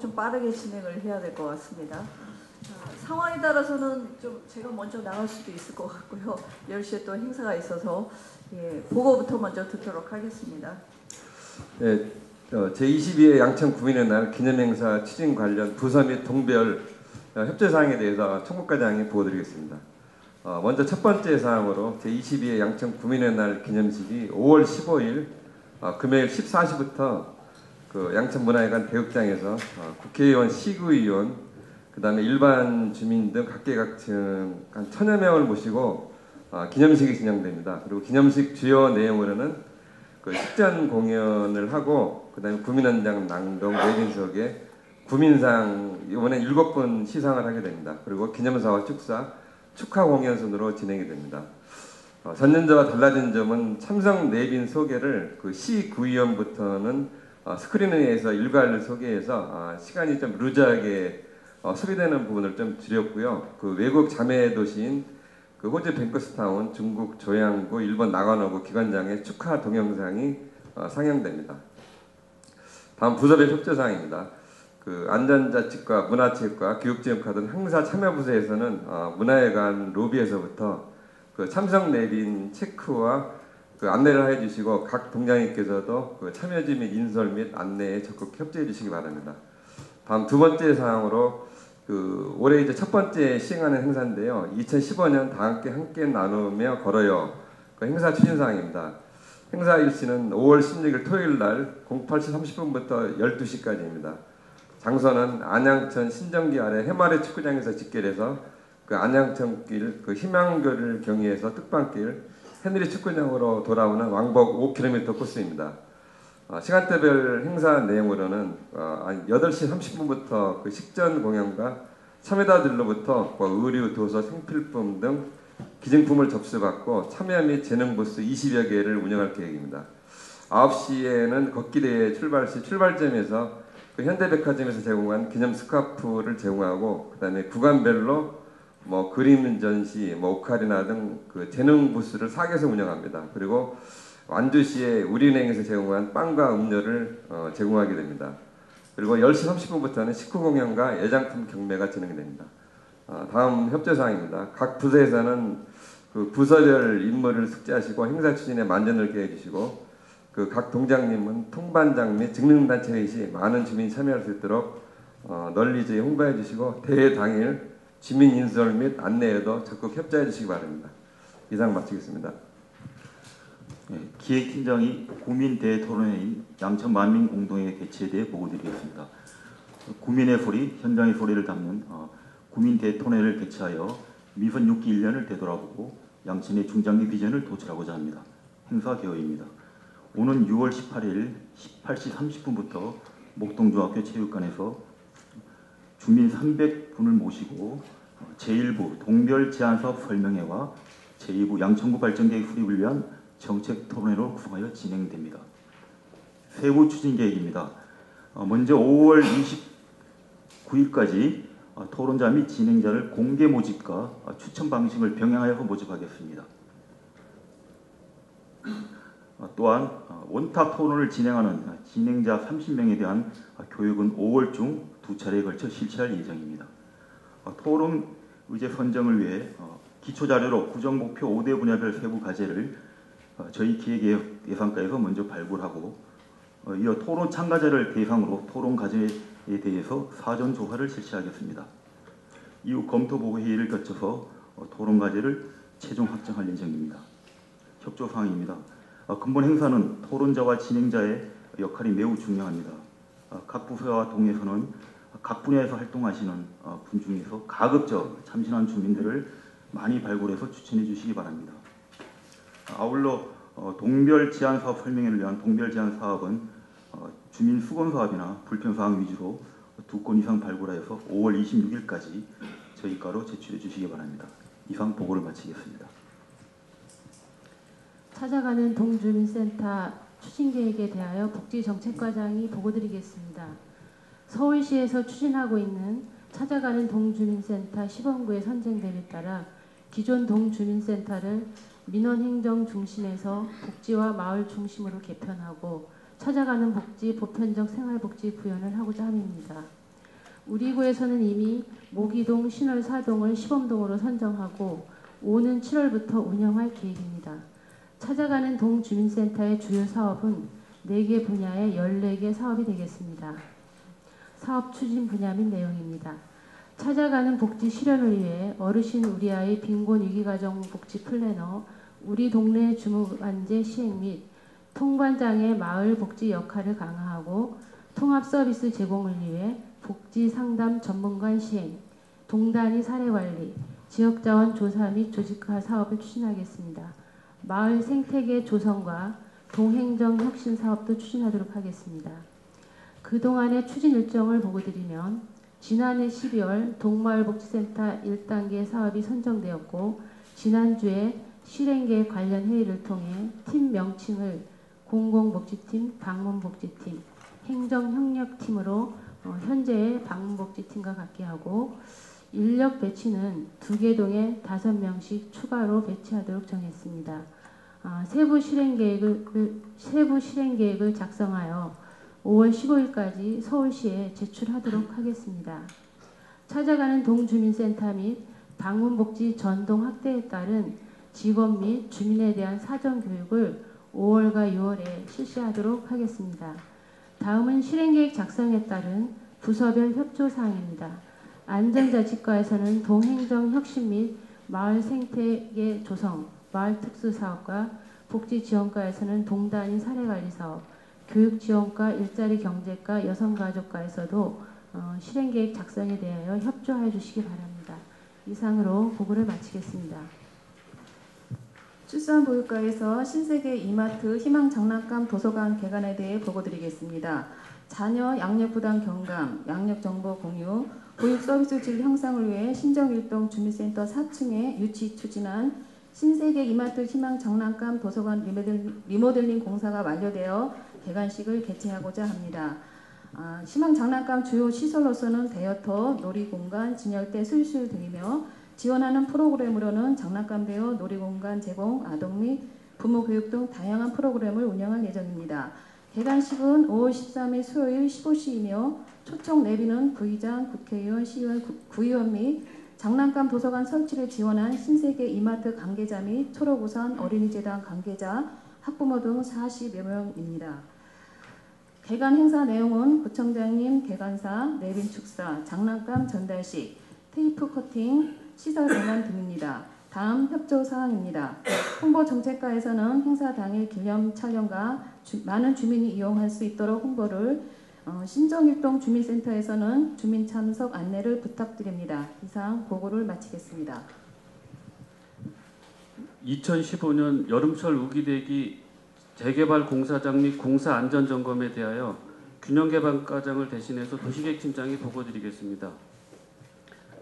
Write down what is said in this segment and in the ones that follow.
좀 빠르게 진행을 해야 될 것 같습니다. 상황에 따라서는 좀 제가 먼저 나갈 수도 있을 것 같고요. 10시에 또 행사가 있어서 보고부터 먼저 듣도록 하겠습니다. 네, 제22회 양천 구민의 날 기념행사 추진 관련 부서 및 동별 협조사항에 대해서 청구과장이 보고드리겠습니다. 먼저 첫 번째 사항으로 제22회 양천 구민의 날 기념식이 5월 15일 금요일 14시부터 그 양천문화회관 대극장에서 국회의원, 시구의원, 그 다음에 일반 주민 등 각계각층 한 1000여 명을 모시고 기념식이 진행됩니다. 그리고 기념식 주요 내용으로는 그 식전 공연을 하고 그 다음에 구민헌장 낭독 내빈석에 구민상 이번에 7분 시상을 하게 됩니다. 그리고 기념사와 축사, 축하 공연 순으로 진행이 됩니다. 전년도와 달라진 점은 참석 내빈 소개를 그 시구의원부터는 스크린에 의해서 일괄 소개해서 시간이 좀 루즈하게 소비되는 부분을 좀 줄였고요. 그 외국 자매 도시인 그 호주 뱅커스타운, 중국 조양구, 일본 나가노구 기관장의 축하 동영상이 상영됩니다. 다음 부서별 협조사항입니다. 그 안전자치과, 문화체육과, 교육지원과 등 행사 참여부서에서는 문화회관 로비에서부터 그 참석 내빈 체크와 그 안내를 해주시고 각 동장님께서도 그 참여지 및 인솔 및 안내에 적극 협조해 주시기 바랍니다. 다음 두 번째 사항으로 그 올해 이제 첫 번째 시행하는 행사인데요. 2015년 다 함께 나누며 걸어요. 그 행사 추진 사항입니다. 행사 일시는 5월 16일 토요일 날 08시 30분부터 12시까지입니다. 장소는 안양천 신정기 아래 해마리 축구장에서 집결해서 그 안양천길 그 희망교를 경유해서 뜻방길 해누리 축구장으로 돌아오는 왕복 5km 코스입니다. 시간대별 행사 내용으로는 8시 30분부터 그 식전 공연과 참여자들로부터 의류, 도서, 생필품 등 기증품을 접수받고 참여 및 재능 부스 20여 개를 운영할 계획입니다. 9시에는 걷기대회 출발 시 출발점에서 그 현대백화점에서 제공한 기념 스카프를 제공하고 그 다음에 구간별로 뭐 그림 전시, 뭐 오카리나 등 그 재능 부스를 4개에서 운영합니다. 그리고 완주시에 우리은행에서 제공한 빵과 음료를 제공하게 됩니다. 그리고 10시 30분부터는 식후 공연과 애장품 경매가 진행됩니다. 다음 협조사항입니다. 각 부서에서는 그 부서별 임무를 숙지하시고 행사 추진에 만전을 기해 주시고 그 각 동장님은 통반장 및 직능단체 회의 시 많은 주민이 참여할 수 있도록 널리 홍보해 주시고 대회 당일 주민 인솔 및 안내에도 적극 협조해 주시기 바랍니다. 이상 마치겠습니다. 기획팀장이 구민대토론회인 양천만민공동회 개최에 대해 보고드리겠습니다. 구민의 소리, 현장의 소리를 담는 구민대토론회를 개최하여 미선 6기 1년을 되돌아보고 양천의 중장기 비전을 도출하고자 합니다. 행사 개요입니다. 오는 6월 18일 18시 30분부터 목동중학교 체육관에서 주민 300분을 모시고 제1부 동별 제안사업 설명회와 제2부 양천구 발전계획 수립을 위한 정책 토론회로 구성하여 진행됩니다. 세부 추진 계획입니다. 먼저 5월 29일까지 토론자 및 진행자를 공개 모집과 추천 방식을 병행하여 모집하겠습니다. 또한 원탁 토론을 진행하는 진행자 30명에 대한 교육은 5월 중 2차례에 걸쳐 실시할 예정입니다. 토론 의제 선정을 위해 기초자료로 구정목표 5대 분야별 세부 과제를 저희 기획예산과에서 먼저 발굴하고 이어 토론 참가자를 대상으로 토론 과제에 대해서 사전 조사를 실시하겠습니다. 이후 검토보고 회의를 거쳐서 토론 과제를 최종 확정할 예정입니다. 협조사항입니다. 근본 행사는 토론자와 진행자의 역할이 매우 중요합니다. 각 부서와 동에서는 각 분야에서 활동하시는 분 중에서 가급적 참신한 주민들을 많이 발굴해서 추천해 주시기 바랍니다. 아울러 동별 제안 사업 설명회를 위한 동별 제안 사업은 주민 수건 사업이나 불편 사항 위주로 2건 이상 발굴하여서 5월 26일까지 저희과로 제출해 주시기 바랍니다. 이상 보고를 마치겠습니다. 찾아가는 동주민센터 추진계획에 대하여 복지정책과장이 보고드리겠습니다. 서울시에서 추진하고 있는 찾아가는 동주민센터 시범구의 선정됨에 따라 기존 동주민센터를 민원행정 중심에서 복지와 마을 중심으로 개편하고 찾아가는 복지 보편적 생활복지 구현을 하고자 함입니다. 우리 구에서는 이미 모기동, 신월 4동을 시범동으로 선정하고 오는 7월부터 운영할 계획입니다. 찾아가는 동주민센터의 주요 사업은 4개 분야의 14개 사업이 되겠습니다. 사업 추진 분야 및 내용입니다. 찾아가는 복지 실현을 위해 어르신 우리 아이 빈곤 위기가정 복지 플래너, 우리 동네 주무관제 시행 및 통관장의 마을 복지 역할을 강화하고 통합 서비스 제공을 위해 복지 상담 전문관 시행, 동단위 사례 관리, 지역자원 조사 및 조직화 사업을 추진하겠습니다. 마을 생태계 조성과 동행정 혁신 사업도 추진하도록 하겠습니다. 그동안의 추진 일정을 보고 드리면 지난해 12월 동마을복지센터 1단계 사업이 선정되었고 지난주에 실행계획 관련 회의를 통해 팀 명칭을 공공복지팀, 방문복지팀, 행정협력팀으로 현재의 방문복지팀과 같게 하고 인력 배치는 2개 동에 5명씩 추가로 배치하도록 정했습니다. 세부 실행계획을 작성하여 5월 15일까지 서울시에 제출하도록 하겠습니다. 찾아가는 동주민센터 및 방문복지 전동 확대에 따른 직원 및 주민에 대한 사전교육을 5월과 6월에 실시하도록 하겠습니다. 다음은 실행계획 작성에 따른 부서별 협조사항입니다. 안전자치과에서는 동행정혁신 및 마을 생태계 조성, 마을 특수사업과 복지지원과에서는 동단위 사례관리사업, 교육지원과 일자리경제과 여성가족과에서도 실행계획 작성에 대하여 협조하여 주시기 바랍니다. 이상으로 보고를 마치겠습니다. 출산보육과에서 신세계 이마트 희망장난감 도서관 개관에 대해 보고드리겠습니다. 자녀 양육부담 경감, 양육정보 공유, 보육서비스 질 향상을 위해 신정일동 주민센터 4층에 유치 추진한 신세계 이마트 희망장난감 도서관 리모델링 공사가 완료되어 개관식을 개최하고자 합니다. 희망장난감 주요 시설로서는 대여터, 놀이공간, 진열대, 술술 등이며 지원하는 프로그램으로는 장난감 대여, 놀이공간 제공, 아동 및 부모 교육 등 다양한 프로그램을 운영할 예정입니다. 개관식은 5월 13일 수요일 15시이며 초청 내비는 부의장, 국회의원, 시의원, 구의원 및 장난감 도서관 설치를 지원한 신세계 이마트 관계자 및 초록우산 어린이재단 관계자, 학부모 등 40여 명입니다. 개관 행사 내용은 구청장님 개관사, 내빈 축사, 장난감 전달식, 테이프 커팅, 시설 방안 등입니다. 다음 협조 사항입니다. 홍보정책과에서는 행사 당일 기념 촬영과 많은 주민이 이용할 수 있도록 홍보를, 신정일동 주민센터에서는 주민 참석 안내를 부탁드립니다. 이상 보고를 마치겠습니다. 2015년 여름철 우기대기 재개발 공사장 및 공사 안전점검에 대하여 균형개발과장을 대신해서 도시계획팀장이 보고드리겠습니다.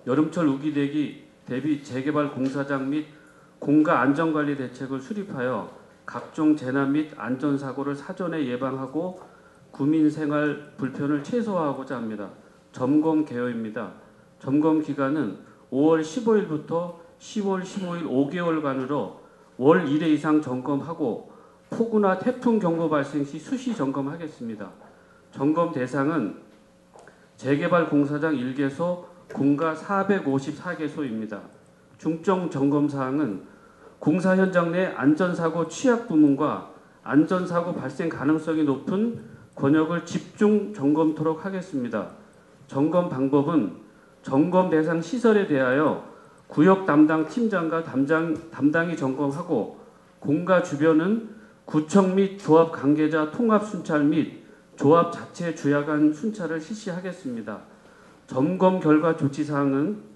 여름철 우기대기 대비 재개발 공사장 및 공가 안전관리 대책을 수립하여 각종 재난 및 안전사고를 사전에 예방하고 구민생활 불편을 최소화하고자 합니다. 점검 개요입니다. 점검 기간은 5월 15일부터 10월 15일 5개월간으로 월 1회 이상 점검하고 폭우나 태풍 경보 발생 시 수시 점검하겠습니다. 점검 대상은 재개발 공사장 1개소, 공가 454개소입니다. 중점 점검 사항은 공사 현장 내 안전사고 취약 부문과 안전사고 발생 가능성이 높은 권역을 집중 점검토록 하겠습니다. 점검 방법은 점검 대상 시설에 대하여 구역 담당 팀장과 담당이 점검하고 공가 주변은 구청 및 조합 관계자 통합 순찰 및 조합 자체 주야간 순찰을 실시하겠습니다. 점검 결과 조치사항은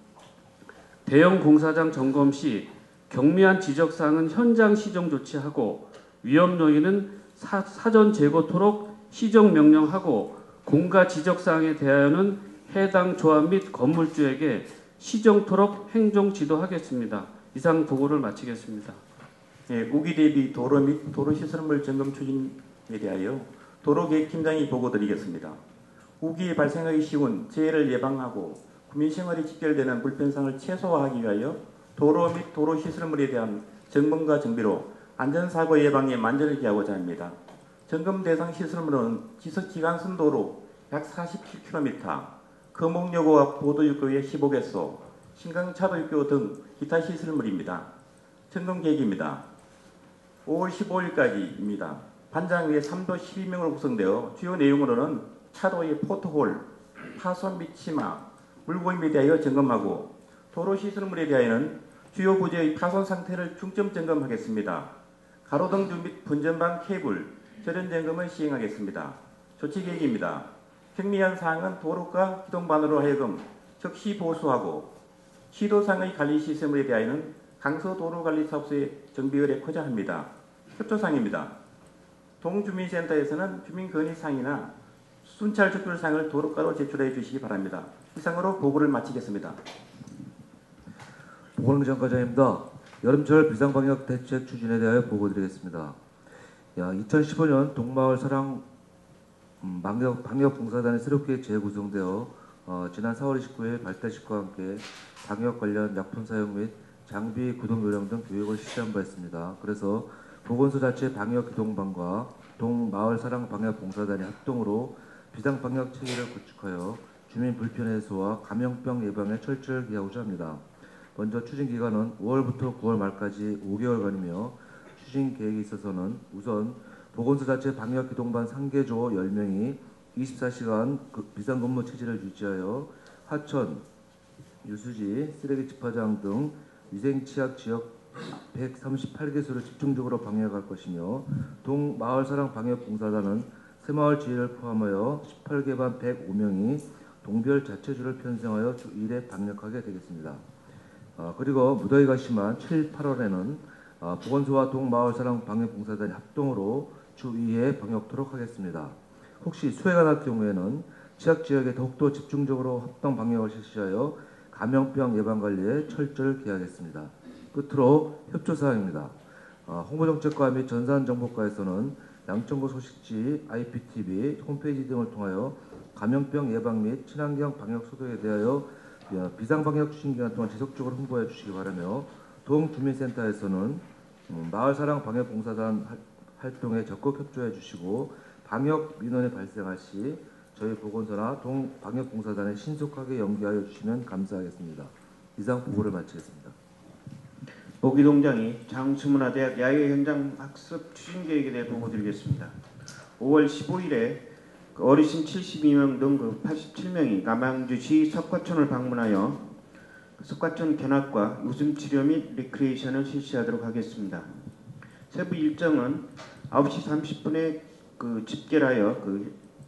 대형 공사장 점검 시 경미한 지적사항은 현장 시정 조치하고 위험 요인은 사전 제거토록 시정 명령하고 공가 지적사항에 대하여는 해당 조합 및 건물주에게 시정토록 행정 지도하겠습니다. 이상 보고를 마치겠습니다. 예, 우기 대비 도로 및 도로시설물 점검 추진에 대하여 도로계획팀장이 보고드리겠습니다. 우기에 발생하기 쉬운 재해를 예방하고 국민생활이 직결되는 불편성을 최소화하기 위하여 도로 및 도로시설물에 대한 점검과 정비로 안전사고 예방에 만전을 기하고자 합니다. 점검 대상 시설물은 지속기간선 도로 약 47km, 금옥여고와 보도육교의 15개소, 신강차도육교 등 기타 시설물입니다. 점검 계획입니다. 5월 15일까지입니다. 반장 외 3도 12명으로 구성되어 주요 내용으로는 차도의 포트홀, 파손 및 심화, 물고임에 대하여 점검하고 도로 시설물에 대하여는 주요 부지의 파손 상태를 중점 점검하겠습니다. 가로등주 및 분전방 케이블, 절연 점검을 시행하겠습니다. 조치 계획입니다. 경미한 사항은 도로가 기동반으로 하여금 즉시 보수하고 시도상의 관리 시스템에 대하여는 강서도로관리사업소의 정비의뢰 포장합니다. 협조사항입니다. 동주민센터에서는 주민건의사항이나 순찰 적결사항을 도로가로 제출해 주시기 바랍니다. 이상으로 보고를 마치겠습니다. 보건의장과장입니다. 여름철 비상방역 대책 추진에 대하여 보고드리겠습니다. 2015년 동마을 사랑 방역봉사단이 새롭게 재구성되어 지난 4월 29일 발대식과 함께 방역 관련 약품 사용 및 장비 구동 요령 등 교육을 실시한 바 있습니다. 그래서 보건소 자체 방역기동반과 동마을 사랑 방역봉사단이 합동으로 비상방역 체계를 구축하여 주민 불편 해소와 감염병 예방에 철저히 기하고자 합니다. 먼저 추진 기간은 5월부터 9월 말까지 5개월간이며 추진 계획에 있어서는 우선 보건소 자체 방역기동반 상계조 10명이 24시간 비상근무 체제를 유지하여 하천, 유수지, 쓰레기 집화장 등 위생취약 지역 138개소를 집중적으로 방역할 것이며 동마을사랑 방역봉사단은 새마을 지회를 포함하여 18개 반 105명이 동별 자체주를 편성하여 주 1회 방역하게 되겠습니다. 그리고 무더위가 심한 7, 8월에는 보건소와 동마을사랑 방역봉사단이 합동으로 주 2회 방역토록 하겠습니다. 혹시 수해가 날 경우에는 취약지역에 더욱더 집중적으로 합동 방역을 실시하여 감염병 예방관리에 철저히 기하겠습니다. 끝으로 협조사항입니다. 홍보정책과 및 전산정보과에서는 양천구 소식지, IPTV, 홈페이지 등을 통하여 감염병 예방 및 친환경 방역 소독에 대하여 비상방역 추진기간 동안 지속적으로 홍보해 주시기 바라며 동주민센터에서는 마을사랑 방역봉사단 활동에 적극 협조해 주시고 방역 민원이 발생할 시 저희 보건소나 동방역봉사단에 신속하게 연계하여 주시면 감사하겠습니다. 이상 보고를 마치겠습니다. 모기동장이 장수문화대학 야외 현장 학습 추진 계획에 대해 보고드리겠습니다. 5월 15일에 어르신 72명 등 87명이 남양주시 석화촌을 방문하여 석화촌 견학과 웃음치료 및 리크레이션을 실시하도록 하겠습니다. 세부 일정은 9시 30분에 집계를 하여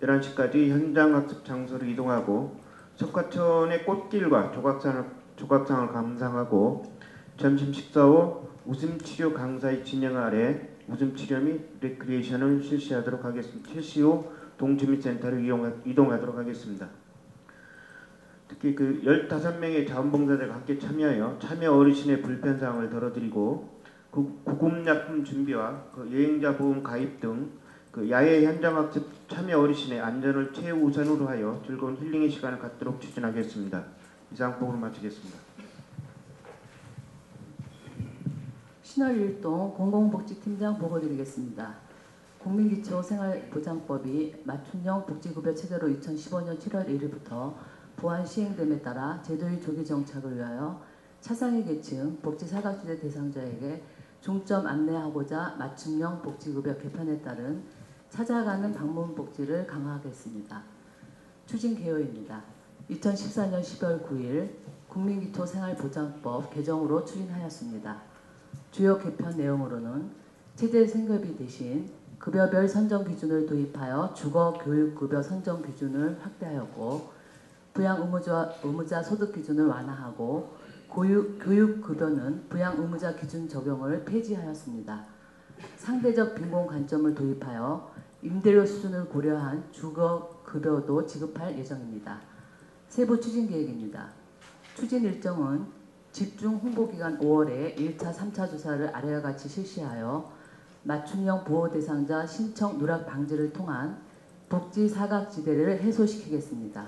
11시까지 현장 학습 장소로 이동하고 석화촌의 꽃길과 조각상을 감상하고 점심 식사 후 웃음치료 강사의 진행 아래 웃음치료 및 리크리에이션을 실시하도록 하겠습니다. 실시 후 동주민센터로 이동하도록 하겠습니다. 특히 15명의 자원봉사자가 함께 참여하여 참여 어르신의 불편사항을 덜어드리고 구급약품 준비와 여행자 보험 가입 등 야외 현장학습 참여 어르신의 안전을 최우선으로 하여 즐거운 힐링의 시간을 갖도록 추진하겠습니다. 이상 보고를 마치겠습니다. 신월일동 공공복지팀장 보고드리겠습니다. 국민기초생활보장법이 맞춤형 복지급여 체제로 2015년 7월 1일부터 보완 시행됨에 따라 제도의 조기 정착을 위하여 차상위 계층 복지사각지대 대상자에게 중점 안내하고자 맞춤형 복지급여 개편에 따른 찾아가는 방문 복지를 강화하겠습니다. 추진 개요입니다. 2014년 12월 9일 국민기초생활보장법 개정으로 추진하였습니다. 주요 개편 내용으로는 체제 생계비 대신 급여별 선정 기준을 도입하여 주거교육급여 선정 기준을 확대하였고 부양 의무자 소득 기준을 완화하고 교육급여는 부양 의무자 기준 적용을 폐지하였습니다. 상대적 빈곤 관점을 도입하여 임대료 수준을 고려한 주거급여도 지급할 예정입니다. 세부 추진 계획입니다. 추진 일정은 집중 홍보기간 5월에 1차, 3차 조사를 아래와 같이 실시하여 맞춤형 보호 대상자 신청 누락 방지를 통한 복지 사각지대를 해소시키겠습니다.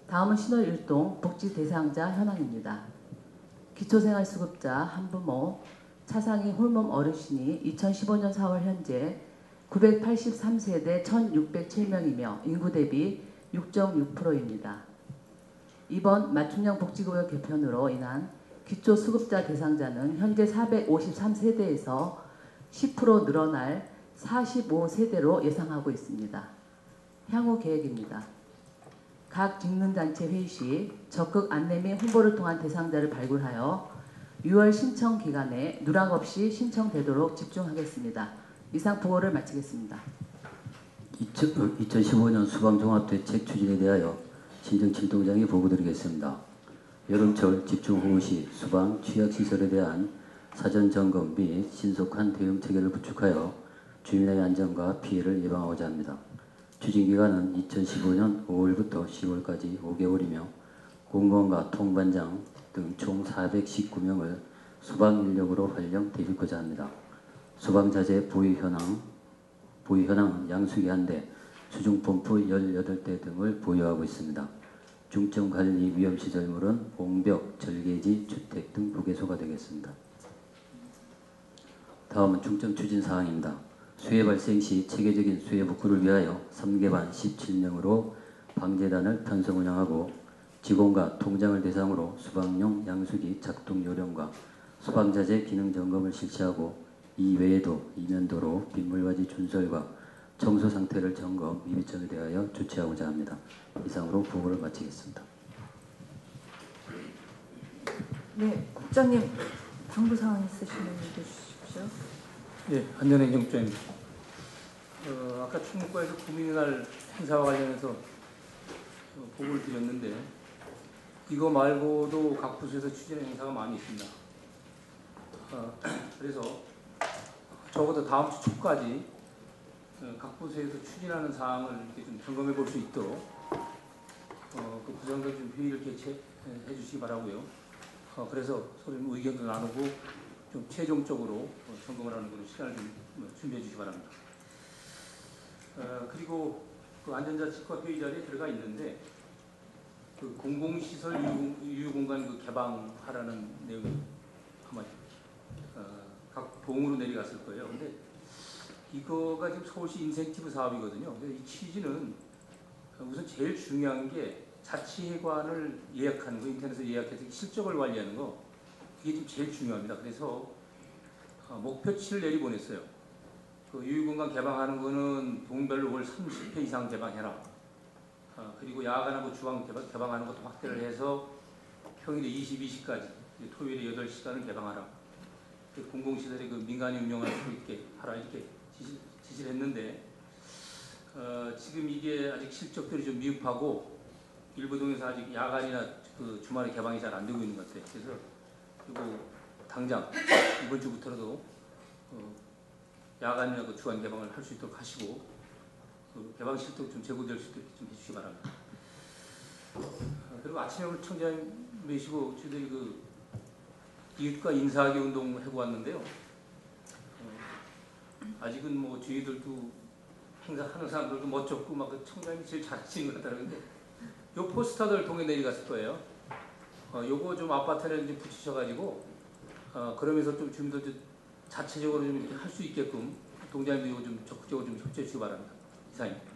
다음은 신월일동 복지 대상자 현황입니다. 기초생활수급자 한부모 차상위 홀몸 어르신이 2015년 4월 현재 983세대 1607명이며 인구 대비 6.6%입니다. 이번 맞춤형 복지구역 개편으로 인한 기초수급자 대상자는 현재 453세대에서 10% 늘어날 45세대로 예상하고 있습니다. 향후 계획입니다. 각 직능단체 회의 시 적극 안내 및 홍보를 통한 대상자를 발굴하여 6월 신청 기간에 누락 없이 신청되도록 집중하겠습니다. 이상 보고를 마치겠습니다. 2015년 수방종합대책 추진에 대하여 신정칠동장이 보고드리겠습니다. 여름철 집중호우 시 수방 취약시설에 대한 사전점검 및 신속한 대응체계를 구축하여 주민의 안전과 피해를 예방하고자 합니다. 추진기간은 2015년 5월부터 10월까지 5개월이며 공무원과 통반장 등 총 419명을 수방인력으로 활용 대입하고자 합니다. 수방자재 보유 현황은 양수기 1대, 수중펌프 18대 등을 보유하고 있습니다. 중점관리 위험시설물은 옹벽, 절개지, 주택 등 부개소가 되겠습니다. 다음은 중점 추진 사항입니다. 수해 발생 시 체계적인 수해 복구를 위하여 3개반 17명으로 방재단을 편성 운영하고 직원과 통장을 대상으로 수방용 양수기 작동 요령과 수방자재 기능 점검을 실시하고 이외에도 이면도로 빗물바지 준설과 청소 상태를 점검 미비점에 대하여 조치하고자 합니다. 이상으로 보고를 마치겠습니다. 네, 국장님 당부 사항 있으시면 얘기해 주십시오. 예, 안전행정부장입니다. 아까 충북과에서 국민의 행사와 관련해서 보고를 드렸는데 이거 말고도 각 부서에서 추진하는 행사가 많이 있습니다. 그래서 적어도 다음 주 초까지 각 부서에서 추진하는 사항을 이렇게 좀 점검해 볼 수 있도록 그 부서장들 좀 회의를 개최해 주시기 바라고요. 그래서 서로 의견도 나누고 좀 최종적으로 점검을 하는 그런 시간을 좀 준비해 주시기 바랍니다. 그리고 그 안전자치과 회의 자리에 들어가 있는데 그 공공시설 유휴공간 그 개방하라는 내용이 아마 각 동으로 내려갔을 거예요. 근데 이거가 지금 서울시 인센티브 사업이거든요. 근데 이 취지는 우선 제일 중요한 게 자치회관을 예약하는 거, 인터넷에서 예약해서 실적을 관리하는 거, 이게 좀 제일 중요합니다. 그래서 목표치를 내리보냈어요. 그 유휴공간 개방하는 거는 동별로 월 30회 이상 개방해라. 그리고 야간하고 주간 개방하는 것도 확대를 해서 평일에 22시까지, 토요일에 8시간을 개방하라. 공공시설에 그 민간이 운영할 수 있게 하라 이렇게 지시를 했는데 지금 이게 아직 실적들이 좀 미흡하고 일부 동에서 아직 야간이나 그 주말에 개방이 잘 안 되고 있는 것 같아요. 그래서 그리고 당장 이번 주부터라도 야간이나 그 주간 개방을 할 수 있도록 하시고 그 개방 실적 좀 제고될 수 있도록 좀 해주시기 바랍니다. 그리고 아침에 오늘 청장님 모시고 저희들이 그 이웃과 인사하기 운동 하고 왔는데요. 아직은 뭐 저희들도 행사하는 사람들도 멋졌고 막 그 청장님이 제일 잘하시는 것 같다는데 요 포스터들 동에 내려갔을 거예요. 요거 좀 아파트에 이제 붙이셔가지고 그러면서 좀 주민들 자체적으로 좀 이렇게 할 수 있게끔 동장님도 이거 좀 적극적으로 좀 협조해 주시기 바랍니다. 이상입니다.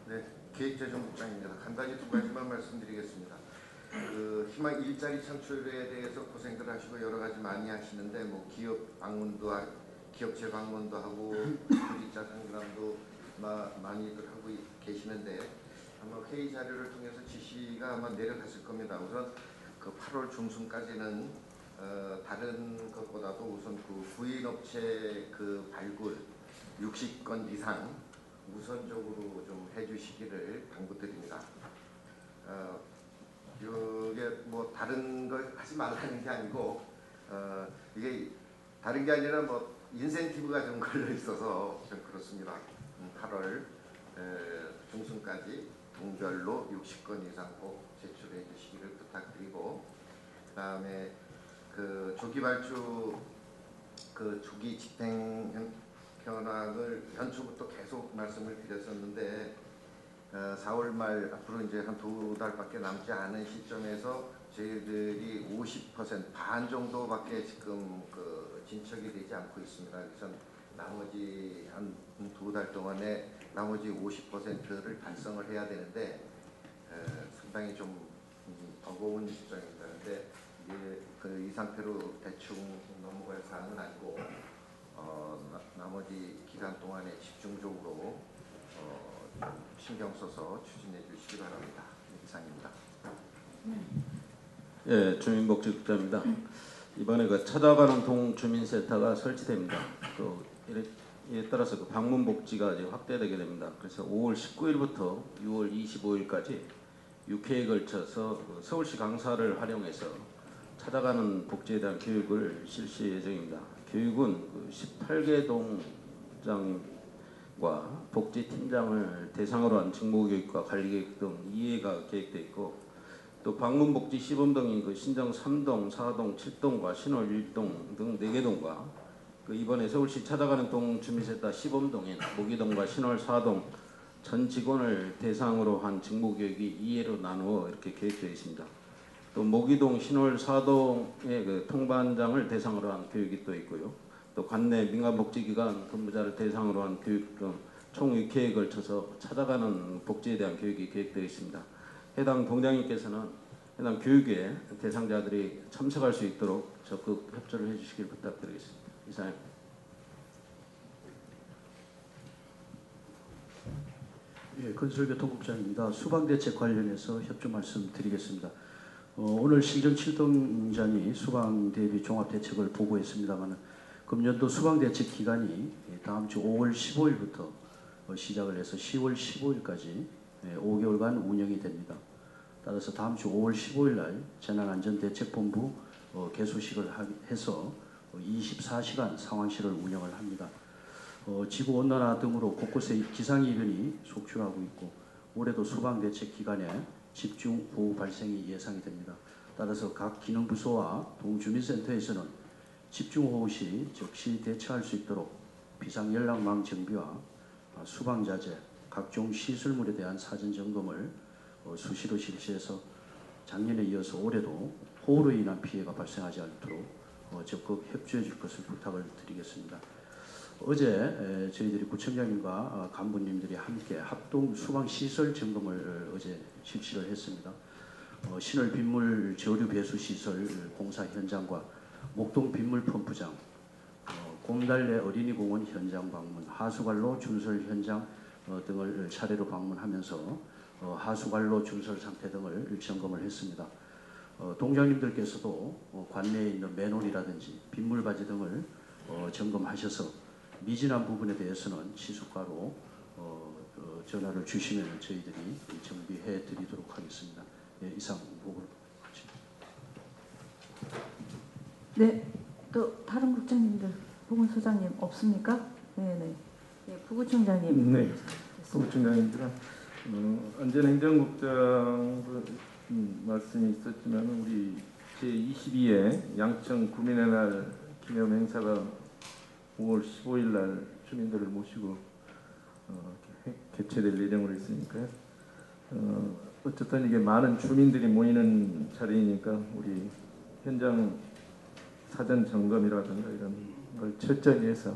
네, 기획재정국장입니다. 한 가지 두 가지만 말씀드리겠습니다. 그 희망 일자리 창출에 대해서 고생들 하시고 여러 가지 많이 하시는데 뭐 기업 방문도 기업체 방문도 하고 구직자 상담도 많이들 하고 계시는데 아마 회의 자료를 통해서 지시가 아마 내려갔을 겁니다. 우선 그 8월 중순까지는 다른 것보다도 우선 그 구인업체 그 발굴 60건 이상 우선적으로 좀 해주시기를 당부드립니다. 이게 뭐 다른 걸 하지 말라는 게 아니고 이게 다른 게 아니라 뭐 인센티브가 좀 걸려 있어서 좀 그렇습니다. 8월 중순까지 동별로 60건 이상 꼭 제출해 주시기를 부탁드리고 그다음에 그 조기 발주 그 조기 집행 현황을 연초부터 계속 말씀을 드렸었는데 4월 말 앞으로 이제 한 2달밖에 남지 않은 시점에서 저희들이 50% 반 정도밖에 지금 그 진척이 되지 않고 있습니다. 그래서 나머지 한 2달 동안에 나머지 50%를 달성을 해야 되는데 상당히 좀 버거운 입장입니다. 근데 이 상태로 대충 넘어갈 사안은 아니고 나머지 기간 동안에 집중적으로 신경 써서 추진해 주시기 바랍니다. 이상입니다. 예, 주민복지국장입니다. 이번에 그 찾아가는 동주민센터가 설치됩니다. 또 이에 따라서 그 방문 복지가 이제 확대되게 됩니다. 그래서 5월 19일부터 6월 25일까지 6회에 걸쳐서 그 서울시 강사를 활용해서 찾아가는 복지에 대한 교육을 실시 예정입니다. 교육은 그 18개 동장과 복지팀장을 대상으로 한 직무교육과 관리교육 등 2회가 계획되어 있고, 또 방문복지 시범 등인 그 신정 3동, 4동, 7동과 신월 1동 등 4개 동과 그 이번에 서울시 찾아가는 동 주민센터 시범동인 모기동과 신월 4동 전 직원을 대상으로 한 직무교육이 2회로 나누어 이렇게 계획되어 있습니다. 또 모기동, 신월 4동의 그 통반장을 대상으로 한 교육이 또 있고요. 또 관내 민간복지기관 근무자를 대상으로 한 교육 등 총 6회에 걸쳐서 찾아가는 복지에 대한 교육이 계획되어 있습니다. 해당 동장님께서는 해당 교육에 대상자들이 참석할 수 있도록 적극 협조를 해주시길 부탁드리겠습니다. 이상입니다. 예, 건설교통국장입니다. 수방대책 관련해서 협조 말씀드리겠습니다. 오늘 신정 7동장이 수방 대비 종합대책을 보고했습니다만 금년도 수방대책 기간이 다음 주 5월 15일부터 시작을 해서 10월 15일까지 5개월간 운영이 됩니다. 따라서 다음 주 5월 15일 날 재난안전대책본부 개소식을 해서 24시간 상황실을 운영을 합니다. 지구온난화 등으로 곳곳에 기상이변이 속출하고 있고 올해도 수방대책 기간에 집중호우 발생이 예상이 됩니다. 따라서 각 기능부서와 동주민센터에서는 집중호우 시 즉시 대처할 수 있도록 비상연락망 정비와 수방자재, 각종 시설물에 대한 사전점검을 수시로 실시해서 작년에 이어서 올해도 호우로 인한 피해가 발생하지 않도록 적극 협조해 줄 것을 부탁을 드리겠습니다. 어제 저희들이 구청장님과 간부님들이 함께 합동 수방시설 점검을 어제 실시를 했습니다. 신월 빗물 저류 배수 시설 공사 현장과 목동 빗물 펌프장, 곰달래 어린이공원 현장 방문, 하수관로 준설 현장 등을 차례로 방문하면서 하수관로 준설 상태 등을 점검을 했습니다. 동장님들께서도 관내에 있는 맨홀이라든지 빗물바지 등을 점검하셔서 미진한 부분에 대해서는 시수과로 전화를 주시면 저희들이 정비해 드리도록 하겠습니다. 예, 이상 보고를 마칩니다. 네, 또 다른 국장님들, 보건소장님 없습니까? 네네. 네, 부구청장님. 네, 부구청장입니다. 안전행정국장 말씀이 있었지만 우리 제22회 양천 구민의 날 기념 행사가 5월 15일 날 주민들을 모시고 개최될 예정으로 있으니까요. 어쨌든 이게 많은 주민들이 모이는 자리이니까 우리 현장 사전 점검이라든가 이런 걸 철저히 해서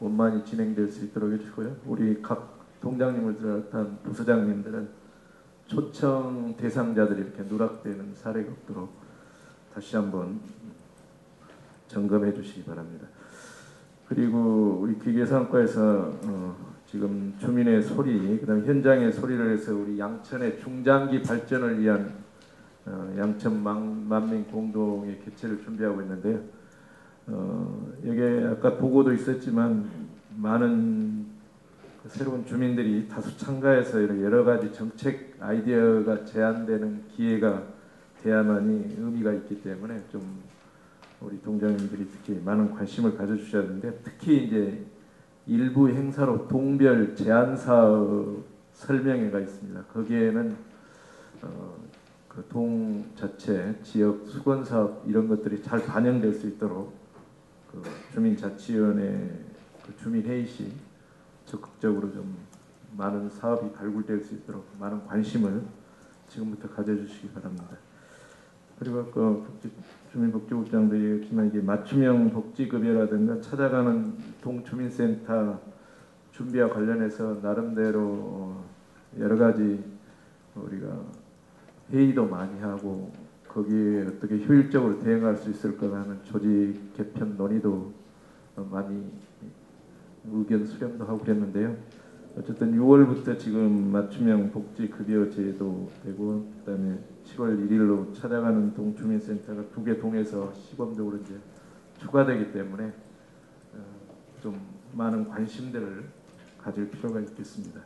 원만히 진행될 수 있도록 해주고요. 우리 각 동장님을 비롯한 부서장님들은 초청 대상자들이 이렇게 누락되는 사례가 없도록 다시 한번 점검해 주시기 바랍니다. 그리고 우리 기계상과에서 지금 주민의 소리, 그다음 현장의 소리를 해서 우리 양천의 중장기 발전을 위한 양천 만민 공동의 개최를 준비하고 있는데요. 여기에 아까 보고도 있었지만 많은 새로운 주민들이 다수 참가해서 여러 가지 정책 아이디어가 제안되는 기회가 돼야만이 의미가 있기 때문에 좀 우리 동장님들이 특히 많은 관심을 가져주셔야 하는데, 특히 이제 일부 행사로 동별 제안 사업 설명회가 있습니다. 거기에는 그 동 자체 지역 수건 사업 이런 것들이 잘 반영될 수 있도록 그 주민자치위원회 그 주민회의 시 적극적으로 좀 많은 사업이 발굴될 수 있도록 많은 관심을 지금부터 가져주시기 바랍니다. 그리고 아까 주민복지국장도 얘기했지만 이게 맞춤형 복지급여라든가 찾아가는 동주민센터 준비와 관련해서 나름대로 여러 가지 우리가 회의도 많이 하고 거기에 어떻게 효율적으로 대응할 수 있을까 하는 조직 개편 논의도 많이 의견 수렴도 하고 그랬는데요. 어쨌든 6월부터 지금 맞춤형 복지급여 제도 되고 그다음에 7월 1일로 찾아가는 동주민센터가 2개 동에서 시범적으로 이제 추가되기 때문에 좀 많은 관심들을 가질 필요가 있겠습니다.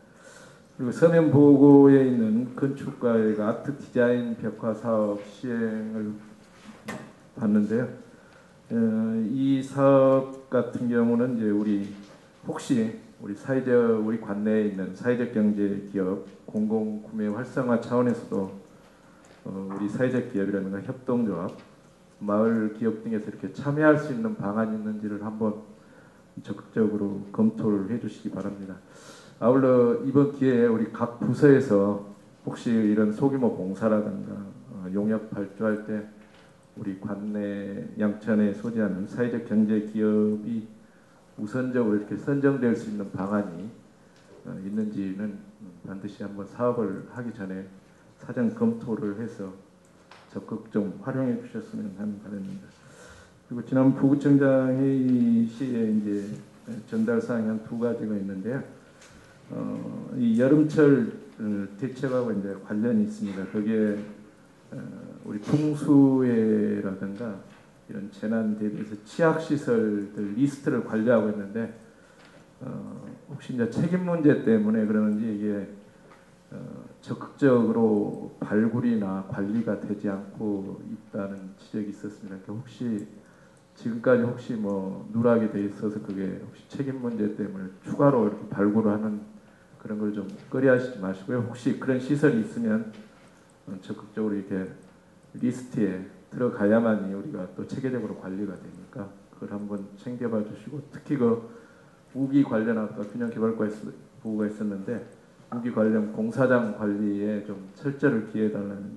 그리고 서면 보고에 있는 건축가의 아트 디자인 벽화 사업 시행을 봤는데요. 이 사업 같은 경우는 이제 우리 사회적 우리 관내에 있는 사회적 경제 기업 공공 구매 활성화 차원에서도 우리 사회적 기업이라든가 협동조합, 마을 기업 등에서 이렇게 참여할 수 있는 방안이 있는지를 한번 적극적으로 검토를 해주시기 바랍니다. 아울러 이번 기회에 우리 각 부서에서 혹시 이런 소규모 봉사라든가 용역 발주할 때 우리 관내 양천에 소재하는 사회적 경제 기업이 우선적으로 이렇게 선정될 수 있는 방안이 있는지는 반드시 한번 사업을 하기 전에 사전 검토를 해서 적극 좀 활용해 주셨으면 하는 바람입니다. 그리고 지난 부구청장 회의 시에 이제 전달 사항이 한 2가지가 있는데요. 이 여름철 대책하고 이제 관련이 있습니다. 거기에 우리 풍수해라든가 이런 재난 대비해서 취약 시설들 리스트를 관리하고 있는데 혹시 이제 책임 문제 때문에 그러는지 이게 적극적으로 발굴이나 관리가 되지 않고 있다는 지적이 있었습니다. 그러니까 혹시 지금까지 혹시 뭐 누락이 돼 있어서 그게 혹시 책임 문제 때문에 추가로 이렇게 발굴하는 그런 걸 좀 꺼려하시지 마시고요. 혹시 그런 시설이 있으면 적극적으로 이렇게 리스트에 들어가야만이 우리가 또 체계적으로 관리가 되니까 그걸 한번 챙겨봐 주시고 특히 그 우기 관련 아까 균형개발부가 있었는데 우기 관련 공사장 관리에 좀 철저를 기해달라는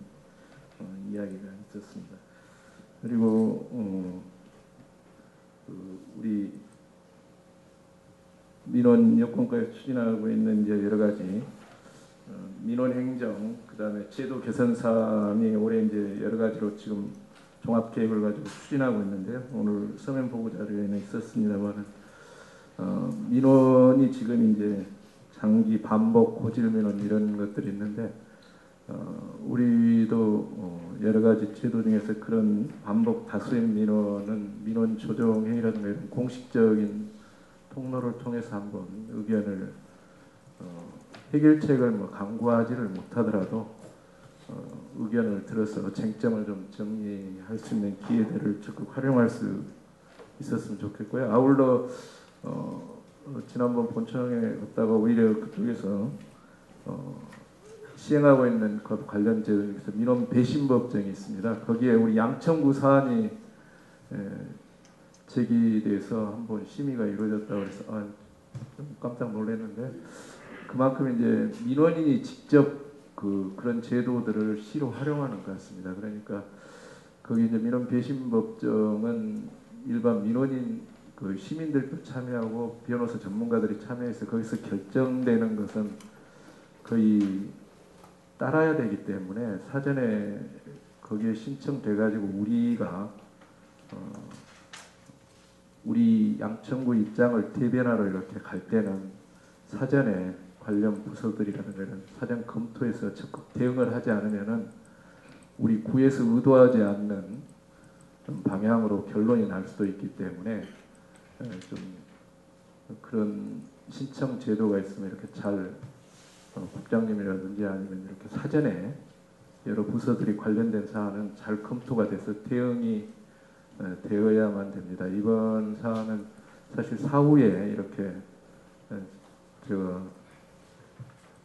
이야기가 있었습니다. 그리고 우리 민원 여건까지 추진하고 있는 이제 여러 가지 민원 행정 그다음에 제도 개선 사항이 올해 이제 여러 가지로 지금 종합 계획을 가지고 추진하고 있는데요. 오늘 서면 보고 자료에는 있었습니다만 민원이 지금 이제 장기 반복 고질 민원 이런 것들이 있는데 우리도 여러 가지 제도 중에서 그런 반복 다수의 민원은 민원 조정 회의라든가 이런 공식적인 통로를 통해서 한번 의견을 해결책을 뭐 강구하지를 못하더라도 의견을 들어서 쟁점을 좀 정리할 수 있는 기회들을 적극 활용할 수 있었으면 좋겠고요. 아울러 지난번 본청에 갔다가 오히려 그쪽에서 시행하고 있는 것 관련 제도 중에서 민원 배신법정이 있습니다. 거기에 우리 양천구 사안이 제기돼서 한번 심의가 이루어졌다고 해서 좀 깜짝 놀랐는데 그만큼 이제 민원인이 직접 그런 제도들을 시로 활용하는 것 같습니다. 그러니까 거기 이제 민원 배신 법정은 일반 민원인 시민들도 참여하고 변호사 전문가들이 참여해서 거기서 결정되는 것은 거의 따라야 되기 때문에 사전에 거기에 신청돼 가지고 우리가 우리 양천구 입장을 대변하러 이렇게 갈 때는 사전에 관련 부서들이라든가 이런 사전 검토해서 적극 대응을 하지 않으면은 우리 구에서 의도하지 않는 방향으로 결론이 날 수도 있기 때문에 좀 그런 신청 제도가 있으면 이렇게 잘 국장님이라든지 아니면 이렇게 사전에 여러 부서들이 관련된 사안은 잘 검토가 돼서 대응이 되어야만 됩니다. 이번 사안은 사실 사후에 이렇게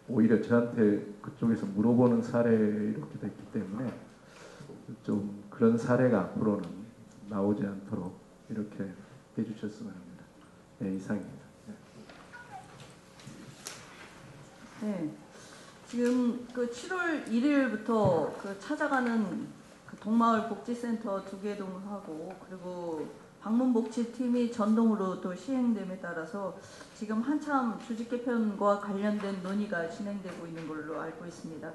오히려 저한테 그쪽에서 물어보는 사례 이렇게 됐기 때문에 좀 그런 사례가 앞으로는 나오지 않도록 이렇게 해주셨으면 합니다. 네, 이상입니다. 네, 지금 7월 1일부터 찾아가는 동마을 복지센터 2개 동하고 그리고 방문복지팀이 전동으로 또 시행됨에 따라서 지금 한참 조직 개편과 관련된 논의가 진행되고 있는 걸로 알고 있습니다.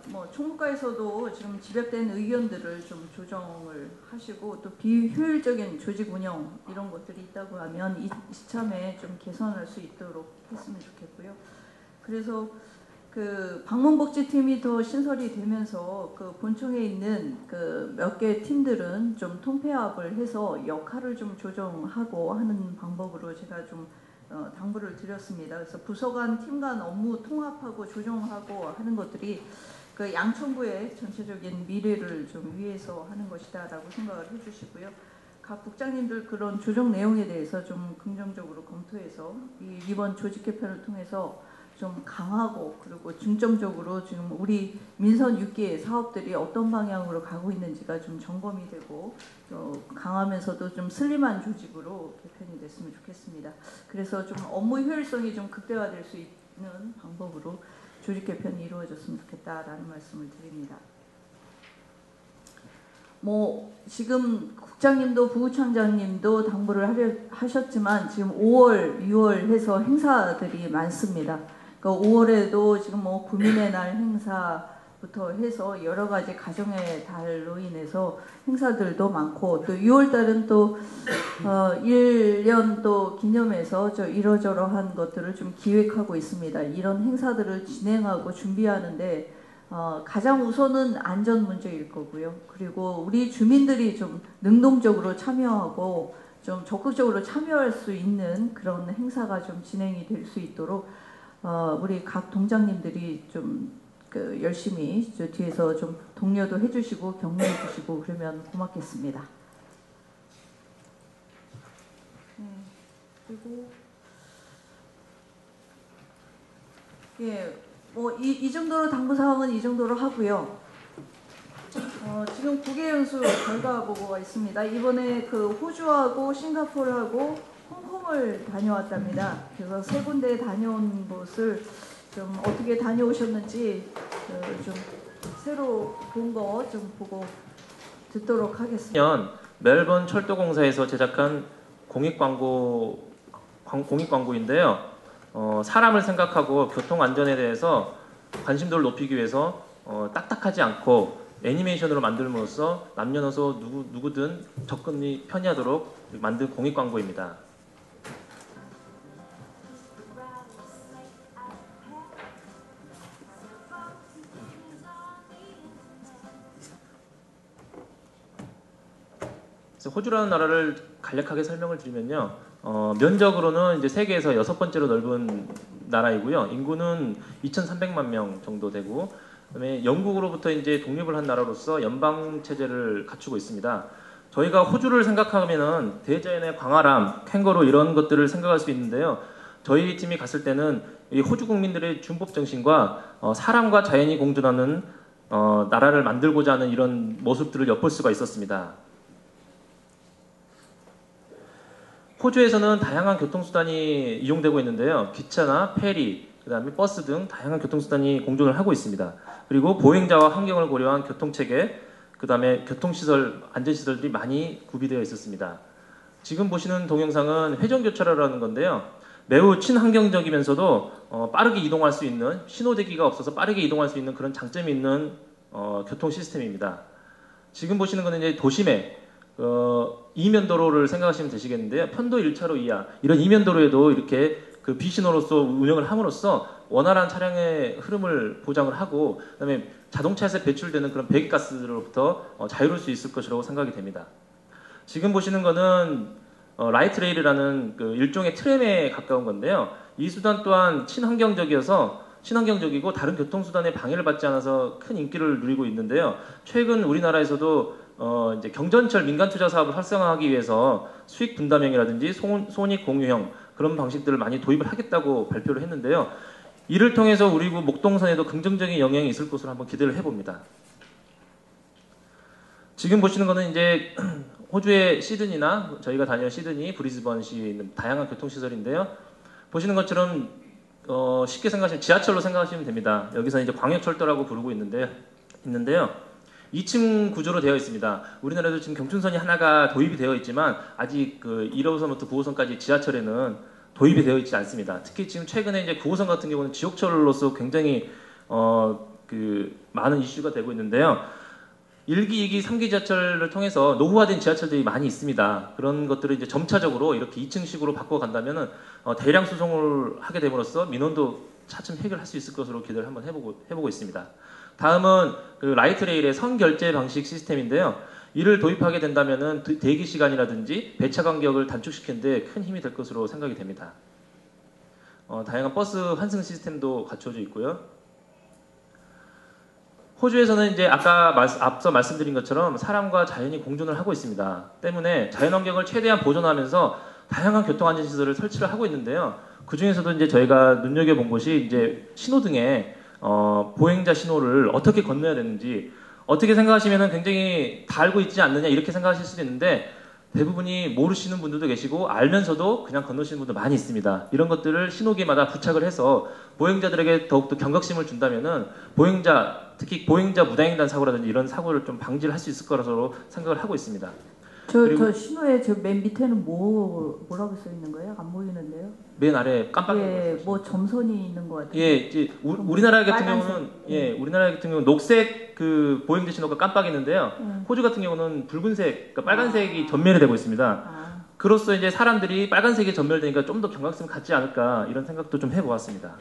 뭐 총무과에서도 지금 집약된 의견들을 좀 조정을 하시고 또 비효율적인 조직 운영 이런 것들이 있다고 하면 이참에 좀 개선할 수 있도록 했으면 좋겠고요. 그래서 그 방문복지팀이 더 신설이 되면서 그 본청에 있는 그 몇 개 팀들은 좀 통폐합을 해서 역할을 좀 조정하고 하는 방법으로 제가 좀 당부를 드렸습니다. 그래서 부서 간, 팀 간 업무 통합하고 조정하고 하는 것들이 그 양천구의 전체적인 미래를 좀 위해서 하는 것이다라고 생각을 해주시고요. 각 국장님들 그런 조정 내용에 대해서 좀 긍정적으로 검토해서 이번 조직 개편을 통해서 좀 강하고 그리고 중점적으로 지금 우리 민선 6개 사업들이 어떤 방향으로 가고 있는지가 좀 점검이 되고 강하면서도 좀 슬림한 조직으로 개편이 됐으면 좋겠습니다. 그래서 좀 업무 효율성이 좀 극대화될 수 있는 방법으로 조직 개편이 이루어졌으면 좋겠다라는 말씀을 드립니다. 뭐 지금 국장님도 부구청장님도 당부를 하셨지만 지금 5월, 6월 해서 행사들이 많습니다. 그러니까 5월에도 지금 뭐 구민의 날 행사부터 해서 여러 가지 가정의 달로 인해서 행사들도 많고 또 6월 달은 또 1년 또 기념해서 이러저러한 것들을 좀 기획하고 있습니다. 이런 행사들을 진행하고 준비하는데 가장 우선은 안전 문제일 거고요. 그리고 우리 주민들이 좀 능동적으로 참여하고 좀 적극적으로 참여할 수 있는 그런 행사가 좀 진행이 될 수 있도록 우리 각 동장님들이 좀 열심히 뒤에서 좀 독려도 해주시고 격려해주시고 그러면 고맙겠습니다. 그리고 뭐 이 정도로 당부 사항은 이 정도로 하고요. 지금 국외연수 결과 보고가 있습니다. 이번에 그 호주하고 싱가포르하고 홍콩을 다녀왔답니다. 그래서 세 군데 다녀온 곳을 좀 어떻게 다녀오셨는지 좀 새로 본 거 좀 보고 듣도록 하겠습니다. 멜번 철도공사에서 제작한 공익광고인데요. 사람을 생각하고 교통 안전에 대해서 관심도를 높이기 위해서 딱딱하지 않고 애니메이션으로 만들므로써 남녀노소 누구든 접근이 편리하도록 만든 공익광고입니다. 호주라는 나라를 간략하게 설명을 드리면요. 면적으로는 이제 세계에서 6번째로 넓은 나라이고요. 인구는 2,300만 명 정도 되고, 그다음에 영국으로부터 이제 독립을 한 나라로서 연방 체제를 갖추고 있습니다. 저희가 호주를 생각하면은 대자연의 광활함, 캥거루 이런 것들을 생각할 수 있는데요. 저희 팀이 갔을 때는 이 호주 국민들의 준법 정신과 사람과 자연이 공존하는 나라를 만들고자 하는 이런 모습들을 엿볼 수가 있었습니다. 호주에서는 다양한 교통수단이 이용되고 있는데요. 기차나 페리, 그 다음에 버스 등 다양한 교통수단이 공존을 하고 있습니다. 그리고 보행자와 환경을 고려한 교통체계, 그 다음에 교통시설, 안전시설들이 많이 구비되어 있었습니다. 지금 보시는 동영상은 회전교차로라는 건데요. 매우 친환경적이면서도 빠르게 이동할 수 있는, 신호대기가 없어서 빠르게 이동할 수 있는 그런 장점이 있는 교통 시스템입니다. 지금 보시는 거는 이제 도심에 이면도로를 생각하시면 되시겠는데요. 편도 1차로 이하 이런 이면도로에도 이렇게 그 비신호로서 운영을 함으로써 원활한 차량의 흐름을 보장을 하고 그다음에 자동차에서 배출되는 그런 배기가스로부터 자유로울 수 있을 것이라고 생각이 됩니다. 지금 보시는 거는 라이트 레일이라는 그 일종의 트램에 가까운 건데요. 이 수단 또한 친환경적이고 다른 교통수단에 방해를 받지 않아서 큰 인기를 누리고 있는데요. 최근 우리나라에서도 이제 경전철 민간 투자 사업을 활성화하기 위해서 수익 분담형이라든지 손익 공유형 그런 방식들을 많이 도입을 하겠다고 발표를 했는데요. 이를 통해서 우리 구 목동선에도 긍정적인 영향이 있을 것으로 한번 기대를 해봅니다. 지금 보시는 거는 이제 호주의 시드니나 저희가 다녀온 시드니, 브리즈번시에 있는 다양한 교통시설인데요. 보시는 것처럼 쉽게 생각하시면 지하철로 생각하시면 됩니다. 여기서 이제 광역철도라고 부르고 있는데요. 2층 구조로 되어 있습니다. 우리나라도 지금 경춘선이 하나가 도입이 되어 있지만 아직 그 1호선부터 9호선까지 지하철에는 도입이 되어 있지 않습니다. 특히 지금 최근에 이제 9호선 같은 경우는 지옥철로서 굉장히 그 많은 이슈가 되고 있는데요. 1기, 2기, 3기 지하철을 통해서 노후화된 지하철들이 많이 있습니다. 그런 것들을 이제 점차적으로 이렇게 2층식으로 바꿔간다면은 대량 수송을 하게 됨으로써 민원도 차츰 해결할 수 있을 것으로 기대를 한번 해보고 있습니다. 다음은 그 라이트 레일의 선결제 방식 시스템인데요. 이를 도입하게 된다면은 대기 시간이라든지 배차 간격을 단축시키는 데 큰 힘이 될 것으로 생각이 됩니다. 다양한 버스 환승 시스템도 갖춰져 있고요. 호주에서는 이제 앞서 말씀드린 것처럼 사람과 자연이 공존을 하고 있습니다. 때문에 자연환경을 최대한 보존하면서 다양한 교통안전시설을 설치를 하고 있는데요. 그 중에서도 이제 저희가 눈여겨본 것이 이제 신호등에 보행자 신호를 어떻게 건너야 되는지 어떻게 생각하시면은 굉장히 다 알고 있지 않느냐 이렇게 생각하실 수도 있는데 대부분이 모르시는 분들도 계시고 알면서도 그냥 건너시는 분도 많이 있습니다. 이런 것들을 신호기마다 부착을 해서 보행자들에게 더욱더 경각심을 준다면은 특히 보행자 무단횡단 사고라든지 이런 사고를 좀 방지를 할 수 있을 거라서 생각을 하고 있습니다. 저 신호에 저 맨 밑에는 뭐라고 써 있는 거예요? 안 보이는데요? 맨 아래 깜빡이. 예, 뭐 점선이 있는 것 같아요. 예, 이제 우리나라 같은 경우는 우리나라 같은 경우는 녹색 그 보행자 신호가 깜빡이는데요. 호주 같은 경우는 붉은색, 그러니까 빨간색이 전멸이 되고 있습니다. 그로써 이제 사람들이 빨간색이 전멸되니까 좀 더 경각심을 갖지 않을까 이런 생각도 좀 해보았습니다.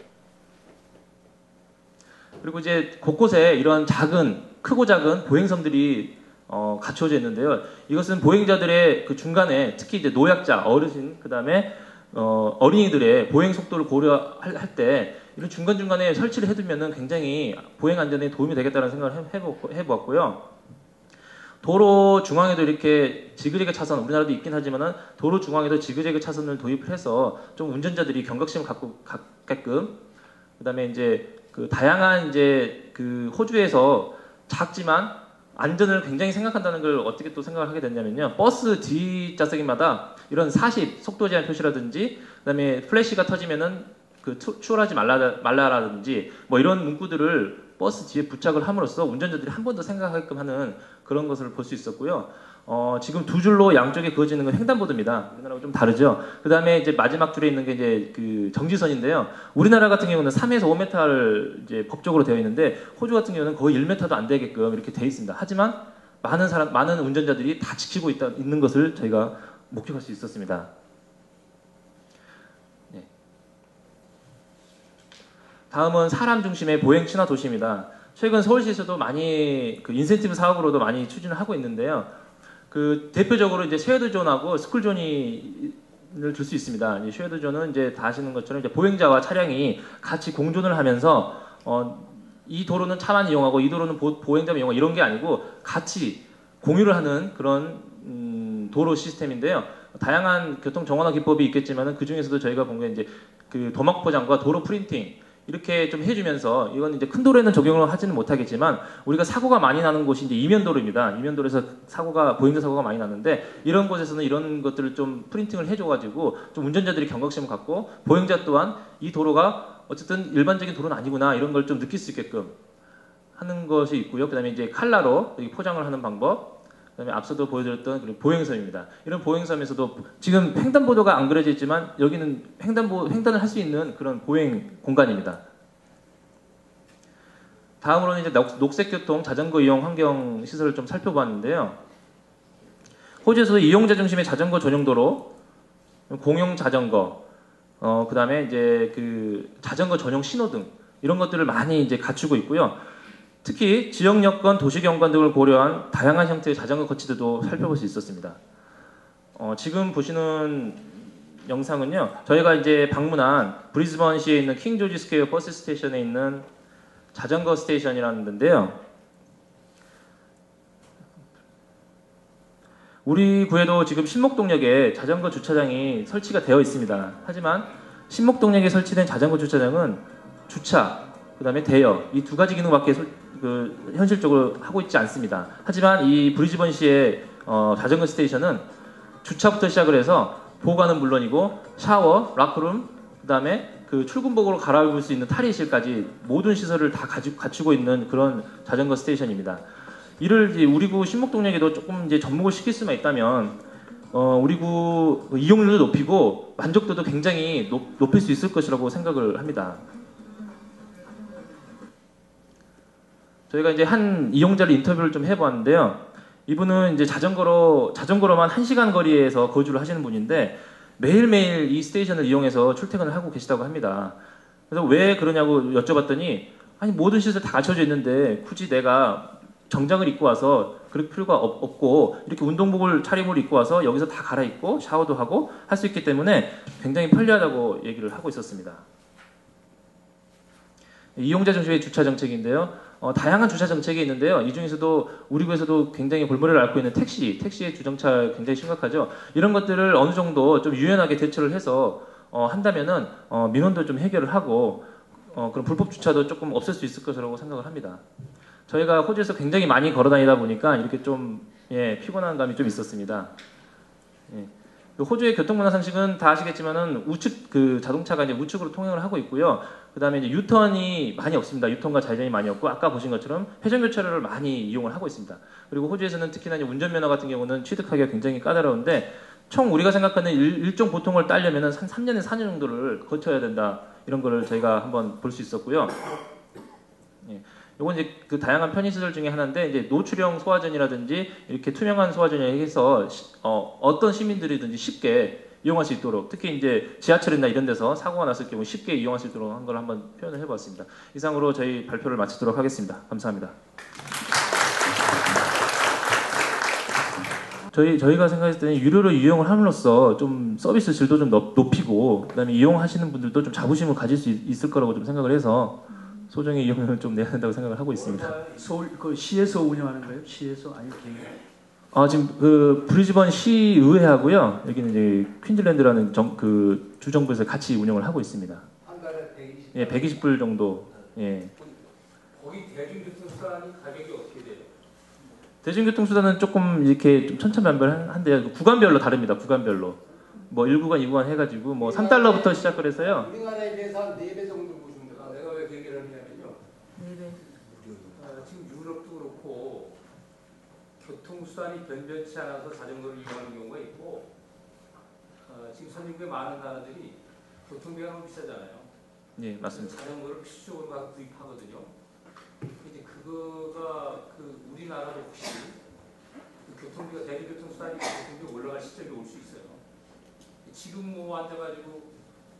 그리고 이제 곳곳에 이런 크고 작은 보행섬들이 갖춰져 있는데요. 이것은 보행자들의 그 중간에 특히 이제 노약자, 어르신, 그 다음에 어린이들의 보행 속도를 고려할 때 이런 중간중간에 설치를 해두면은 굉장히 보행 안전에 도움이 되겠다는 생각을 해보았고요. 도로 중앙에도 이렇게 지그재그 차선, 우리나라도 있긴 하지만은 도로 중앙에도 지그재그 차선을 도입을 해서 좀 운전자들이 경각심을 갖게끔, 그 다음에 이제 그 다양한 이제 그 호주에서 작지만 안전을 굉장히 생각한다는 걸 어떻게 또 생각을 하게 됐냐면요. 버스 뒷좌석마다 이런 40 속도 제한 표시라든지, 그다음에 플래시가 터지면은 그 추월하지 말라라든지 뭐 이런 문구들을 버스 뒤에 부착을 함으로써 운전자들이 한 번 더 생각하게끔 하는 그런 것을 볼 수 있었고요. 지금 두 줄로 양쪽에 그어지는 건 횡단보도입니다. 우리나라하고 좀 다르죠. 그 다음에 이제 마지막 줄에 있는 게 이제 그 정지선인데요. 우리나라 같은 경우는 3에서 5m를 이제 법적으로 되어 있는데 호주 같은 경우는 거의 1m도 안 되게끔 이렇게 되어 있습니다. 하지만 많은 운전자들이 다 지키고 있는 것을 저희가 목격할 수 있었습니다. 네. 다음은 사람 중심의 보행 친화 도시입니다. 최근 서울시에서도 많이 그 인센티브 사업으로도 많이 추진을 하고 있는데요. 그 대표적으로 이제 쉐어드존하고 스쿨존을 줄 수 있습니다. 이 쉐어드존은 이제 다 아시는 것처럼 이제 보행자와 차량이 같이 공존을 하면서 이 도로는 차만 이용하고 이 도로는 보행자만 이용하고 이런 게 아니고 같이 공유를 하는 그런 도로 시스템인데요. 다양한 교통 정원화 기법이 있겠지만은 그 중에서도 저희가 본 게 이제 그 도막 포장과 도로 프린팅 이렇게 좀 해주면서 이건 이제 큰 도로에는 적용을 하지는 못하겠지만 우리가 사고가 많이 나는 곳이 이제 이면도로입니다. 이면도로에서 보행자 사고가 많이 나는데 이런 곳에서는 이런 것들을 좀 프린팅을 해줘가지고 좀 운전자들이 경각심을 갖고 보행자 또한 이 도로가 어쨌든 일반적인 도로는 아니구나 이런 걸 좀 느낄 수 있게끔 하는 것이 있고요. 그다음에 이제 칼라로 여기 포장을 하는 방법. 그다음에 앞서도 보여드렸던 그런 보행섬입니다. 이런 보행섬에서도 지금 횡단보도가 안 그려져 있지만 여기는 횡단을 할 수 있는 그런 보행 공간입니다. 다음으로는 이제 녹색교통 자전거 이용 환경 시설을 좀 살펴봤는데요. 호주에서도 이용자 중심의 자전거 전용도로, 공용 자전거, 그다음에 이제 그 자전거 전용 신호등 이런 것들을 많이 이제 갖추고 있고요. 특히 지역 여건, 도시 경관 등을 고려한 다양한 형태의 자전거 거치대도 살펴볼 수 있었습니다. 지금 보시는 영상은요, 저희가 이제 방문한 브리즈번시에 있는 킹 조지 스퀘어 버스 스테이션에 있는 자전거 스테이션이라는 데인데요. 우리 구에도 지금 신목동역에 자전거 주차장이 설치가 되어 있습니다. 하지만 신목동역에 설치된 자전거 주차장은 주차, 그 다음에 대여 이 두 가지 기능밖에 현실적으로 하고 있지 않습니다. 하지만 이 브리즈번시의 자전거 스테이션은 주차부터 시작을 해서 보관은 물론이고 샤워, 락룸, 그 다음에 그 출근복으로 갈아입을 수 있는 탈의실까지 모든 시설을 다 갖추고 있는 그런 자전거 스테이션입니다. 이를 이제 우리 구 신목동역에도 조금 이제 접목을 시킬 수만 있다면 우리 구 이용률도 높이고 만족도도 굉장히 높일 수 있을 것이라고 생각을 합니다. 저희가 이제 한 이용자를 인터뷰를 좀 해보았는데요. 이분은 이제 자전거로만 1시간 거리에서 거주를 하시는 분인데 매일매일 이 스테이션을 이용해서 출퇴근을 하고 계시다고 합니다. 그래서 왜 그러냐고 여쭤봤더니 아니 모든 시설 다 갖춰져 있는데 굳이 내가 정장을 입고 와서 그럴 필요가 없고 이렇게 운동복을 차림으로 입고 와서 여기서 다 갈아입고 샤워도 하고 할 수 있기 때문에 굉장히 편리하다고 얘기를 하고 있었습니다. 이용자 중심의 주차 정책인데요. 다양한 주차 정책이 있는데요. 이 중에서도 우리 구에서도 굉장히 골머리를 앓고 있는 택시의 주정차 굉장히 심각하죠. 이런 것들을 어느 정도 좀 유연하게 대처를 해서 한다면은 민원도 좀 해결을 하고 그런 불법 주차도 조금 없앨 수 있을 것이라고 생각을 합니다. 저희가 호주에서 굉장히 많이 걸어 다니다 보니까 이렇게 좀 피곤한 감이 좀 있었습니다. 호주의 교통문화 상식은 다 아시겠지만은 우측 자동차가 이제 우측으로 통행을 하고 있고요. 그다음에 이제 유턴이 많이 없습니다. 유턴과 좌회전이 많이 없고 아까 보신 것처럼 회전 교차로를 많이 이용을 하고 있습니다. 그리고 호주에서는 특히나 이제 운전면허 같은 경우는 취득하기가 굉장히 까다로운데 총 우리가 생각하는 일종 보통을 따려면은 한 3년에서 4년 정도를 거쳐야 된다. 이런 거를 저희가 한번 볼 수 있었고요. 요건 이제 그 다양한 편의시설 중에 하나인데 이제 노출형 소화전이라든지 이렇게 투명한 소화전이 해서 어떤 시민들이든지 쉽게 이용할 수 있도록 특히 이제 지하철이나 이런 데서 사고가 났을 경우 쉽게 이용할 수 있도록 한 걸 한번 표현을 해봤습니다. 이상으로 저희 발표를 마치도록 하겠습니다. 감사합니다. 저희가 생각했을 때는 유료로 이용을 함으로써 좀 서비스 질도 좀 높이고 그다음에 이용하시는 분들도 좀 자부심을 가질 수 있을 거라고 좀 생각을 해서 소정의 이용료를 좀 내야 된다고 생각을 하고 있습니다. 서울 시에서 운영하는 거예요? 시에서 아니 개인? 지금 브리즈번 시의회하고요. 여기는 이제 퀸즐랜드라는 주정부에서 같이 운영을 하고 있습니다. 한 달에 120. 예, 120불 정도. 예. 거기 대중교통수단이 가격이 어떻게 돼요? 대중교통수단은 조금 이렇게 좀 천차만별한데요. 구간별로 다릅니다. 구간별로. 뭐 1구간, 2구간 해가지고 뭐 3달러부터 시작을 해서요. 우리나라에 비해서 한 4배 정도 보십니다. 내가 왜 그 얘기를 하냐면요. 4배. 지금 유럽도 그렇고 교통수단이 변변치 않아서 자전거를 이용하는 경우가 있고 지금 선진국의 많은 나라들이 교통비가 너무 비싸잖아요. 예, 맞습니다. 자전거를 필수적으로 가서 구입하거든요. 이제 그거가 우리나라도 혹시 교통비가 대중교통수단이 교통비 올라갈 시점이 올 수 있어요. 지금 뭐 앉아가지고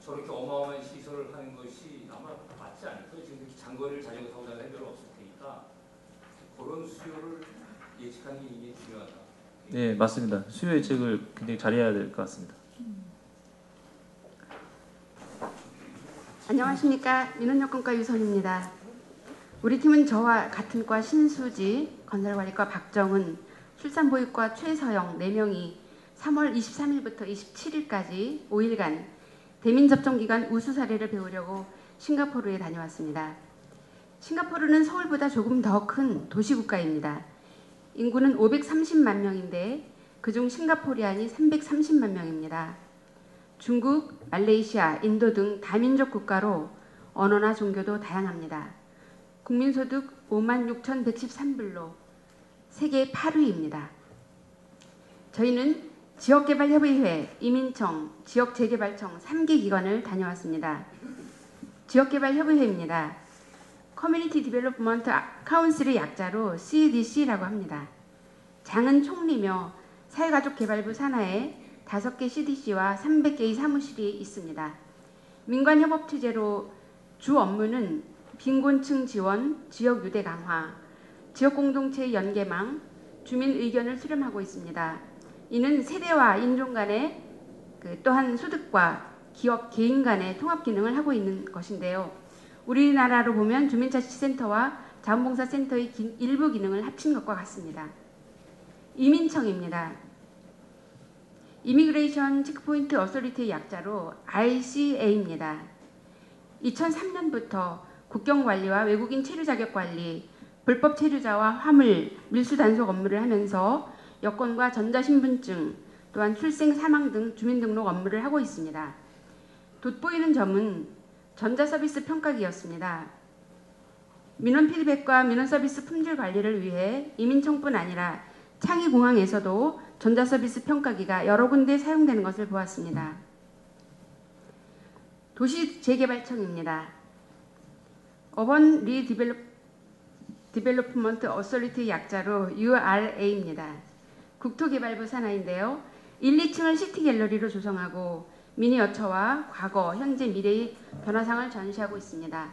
저렇게 어마어마한 시설을 하는 것이 아마 맞지 않을 거예요. 지금 장거리를 자전거 타고 다니는 별로 없을 테니까 그런 수요를 예측하는 게 이게 중요하다. 네, 맞습니다. 수요 예측을 굉장히 잘해야 될 것 같습니다. 안녕하십니까. 민원여건과 유선입니다. 우리 팀은 저와 같은 과 신수지, 건설관리과 박정은, 출산보육과 최서영 4명이 3월 23일부터 27일까지 5일간 대민접종기관 우수 사례를 배우려고 싱가포르에 다녀왔습니다. 싱가포르는 서울보다 조금 더 큰 도시국가입니다. 인구는 530만 명인데 그중 싱가포르안이 330만 명입니다. 중국, 말레이시아, 인도 등 다민족 국가로 언어나 종교도 다양합니다. 국민소득 56,113불로 세계 8위입니다. 저희는 지역개발협의회, 이민청, 지역재개발청 3개 기관을 다녀왔습니다. 지역개발협의회입니다. 커뮤니티 디벨롭먼트 카운슬의 약자로 CDC라고 합니다. 장은 총리며 사회가족개발부 산하에 5개 CDC와 300개의 사무실이 있습니다. 민관협업 체제로 주 업무는 빈곤층 지원, 지역 유대 강화, 지역공동체 연계망, 주민 의견을 수렴하고 있습니다. 이는 세대와 인종 간의 또한 소득과 기업, 개인 간의 통합 기능을 하고 있는 것인데요. 우리나라로 보면 주민자치센터와 자원봉사센터의 일부 기능을 합친 것과 같습니다. 이민청입니다. 이미그레이션 체크포인트 어소리티의 약자로 ICA입니다. 2003년부터 국경관리와 외국인 체류 자격 관리, 불법 체류자와 화물, 밀수 단속 업무를 하면서 여권과 전자신분증, 또한 출생, 사망 등 주민등록 업무를 하고 있습니다. 돋보이는 점은 전자서비스 평가기였습니다. 민원 피드백과 민원 서비스 품질 관리를 위해 이민청뿐 아니라 창의공항에서도 전자서비스 평가기가 여러 군데 사용되는 것을 보았습니다. 도시재개발청입니다. 어번 디벨로프먼트 어소리티 약자로 URA입니다. 국토개발부 산하인데요. 1, 2층을 시티 갤러리로 조성하고 미니어처와 과거, 현재, 미래의 변화상을 전시하고 있습니다.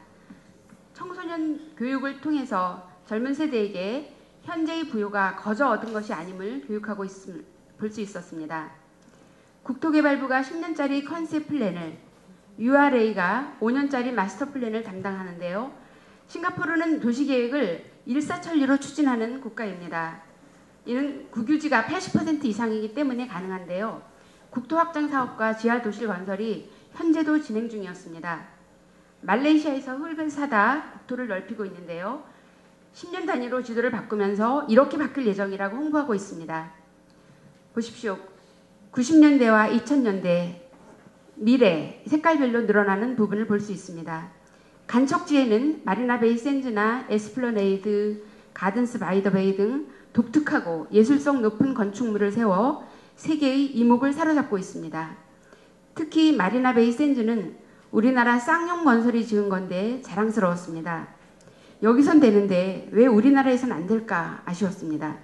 청소년 교육을 통해서 젊은 세대에게 현재의 부요가 거저 얻은 것이 아님을 교육하고 있음을 볼 수 있었습니다. 국토개발부가 10년짜리 컨셉 플랜을, URA가 5년짜리 마스터 플랜을 담당하는데요. 싱가포르는 도시계획을 일사천리로 추진하는 국가입니다. 이는 국유지가 80% 이상이기 때문에 가능한데요. 국토확장 사업과 지하도시 건설이 현재도 진행 중이었습니다. 말레이시아에서 흙을 사다 국토를 넓히고 있는데요. 10년 단위로 지도를 바꾸면서 이렇게 바뀔 예정이라고 홍보하고 있습니다. 보십시오. 90년대와 2000년대 미래 색깔별로 늘어나는 부분을 볼 수 있습니다. 간척지에는 마리나 베이 샌즈나 에스플러네이드, 가든스 바이 더 베이 등 독특하고 예술성 높은 건축물을 세워 세계의 이목을 사로잡고 있습니다. 특히 마리나 베이 샌즈는 우리나라 쌍용 건설이 지은 건데 자랑스러웠습니다. 여기선 되는데 왜 우리나라에선 안 될까 아쉬웠습니다.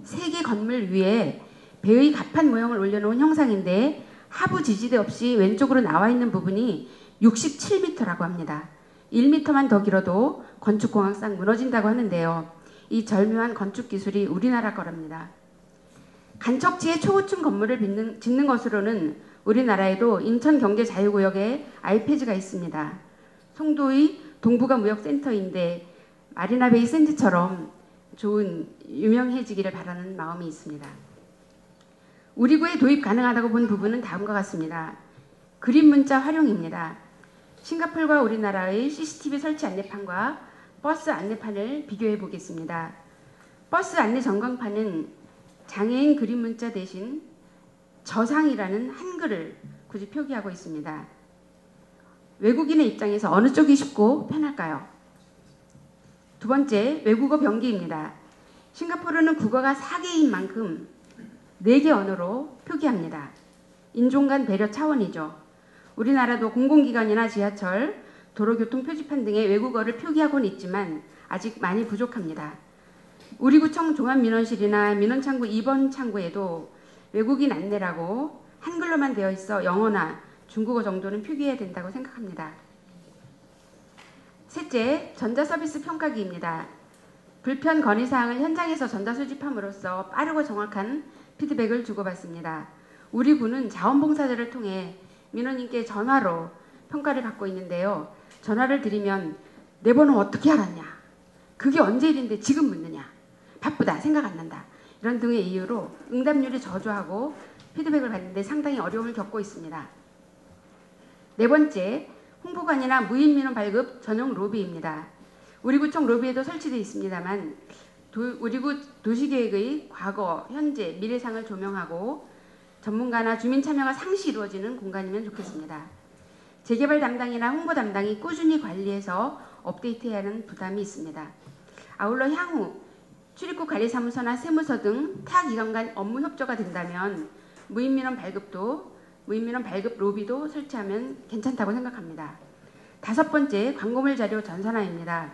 세계 건물 위에 배의 갑판 모형을 올려놓은 형상인데 하부 지지대 없이 왼쪽으로 나와 있는 부분이 67m라고 합니다. 1m만 더 길어도 건축공학상 무너진다고 하는데요. 이 절묘한 건축 기술이 우리나라 거랍니다. 간척지에 초고층 건물을 짓는 것으로는 우리나라에도 인천경제자유구역에 아이패즈가 있습니다. 송도의 동부가 무역센터인데 마리나베이 샌즈처럼 좋은 유명해지기를 바라는 마음이 있습니다. 우리 구에 도입 가능하다고 본 부분은 다음과 같습니다. 그림 문자 활용입니다. 싱가포르와 우리나라의 CCTV 설치 안내판과 버스 안내판을 비교해 보겠습니다. 버스 안내 전광판은 장애인 그림 문자 대신 저상이라는 한글을 굳이 표기하고 있습니다. 외국인의 입장에서 어느 쪽이 쉽고 편할까요? 두 번째, 외국어 병기입니다. 싱가포르는 국어가 4개인 만큼 4개 언어로 표기합니다. 인종 간 배려 차원이죠. 우리나라도 공공기관이나 지하철, 도로교통 표지판 등의 외국어를 표기하고는 있지만 아직 많이 부족합니다. 우리 구청 종합민원실이나 민원창구 2번 창구에도 외국인 안내라고 한글로만 되어 있어 영어나 중국어 정도는 표기해야 된다고 생각합니다. 셋째, 전자서비스 평가기입니다. 불편 건의사항을 현장에서 전자수집함으로써 빠르고 정확한 피드백을 주고받습니다. 우리 구는 자원봉사자를 통해 민원인께 전화로 평가를 받고 있는데요. 전화를 드리면 내 번호 어떻게 알았냐? 그게 언제 일인데 지금 묻느냐? 바쁘다, 생각 안 난다. 이런 등의 이유로 응답률이 저조하고 피드백을 받는데 상당히 어려움을 겪고 있습니다. 네 번째, 홍보관이나 무인민원 발급 전용 로비입니다. 우리 구청 로비에도 설치되어 있습니다만 우리 구 도시계획의 과거, 현재, 미래상을 조명하고 전문가나 주민 참여가 상시 이루어지는 공간이면 좋겠습니다. 재개발 담당이나 홍보 담당이 꾸준히 관리해서 업데이트해야 하는 부담이 있습니다. 아울러 향후 출입국 관리사무소나 세무서 등 타 기관 간 업무 협조가 된다면 무인민원 발급 로비도 설치하면 괜찮다고 생각합니다. 다섯 번째, 광고물 자료 전산화입니다.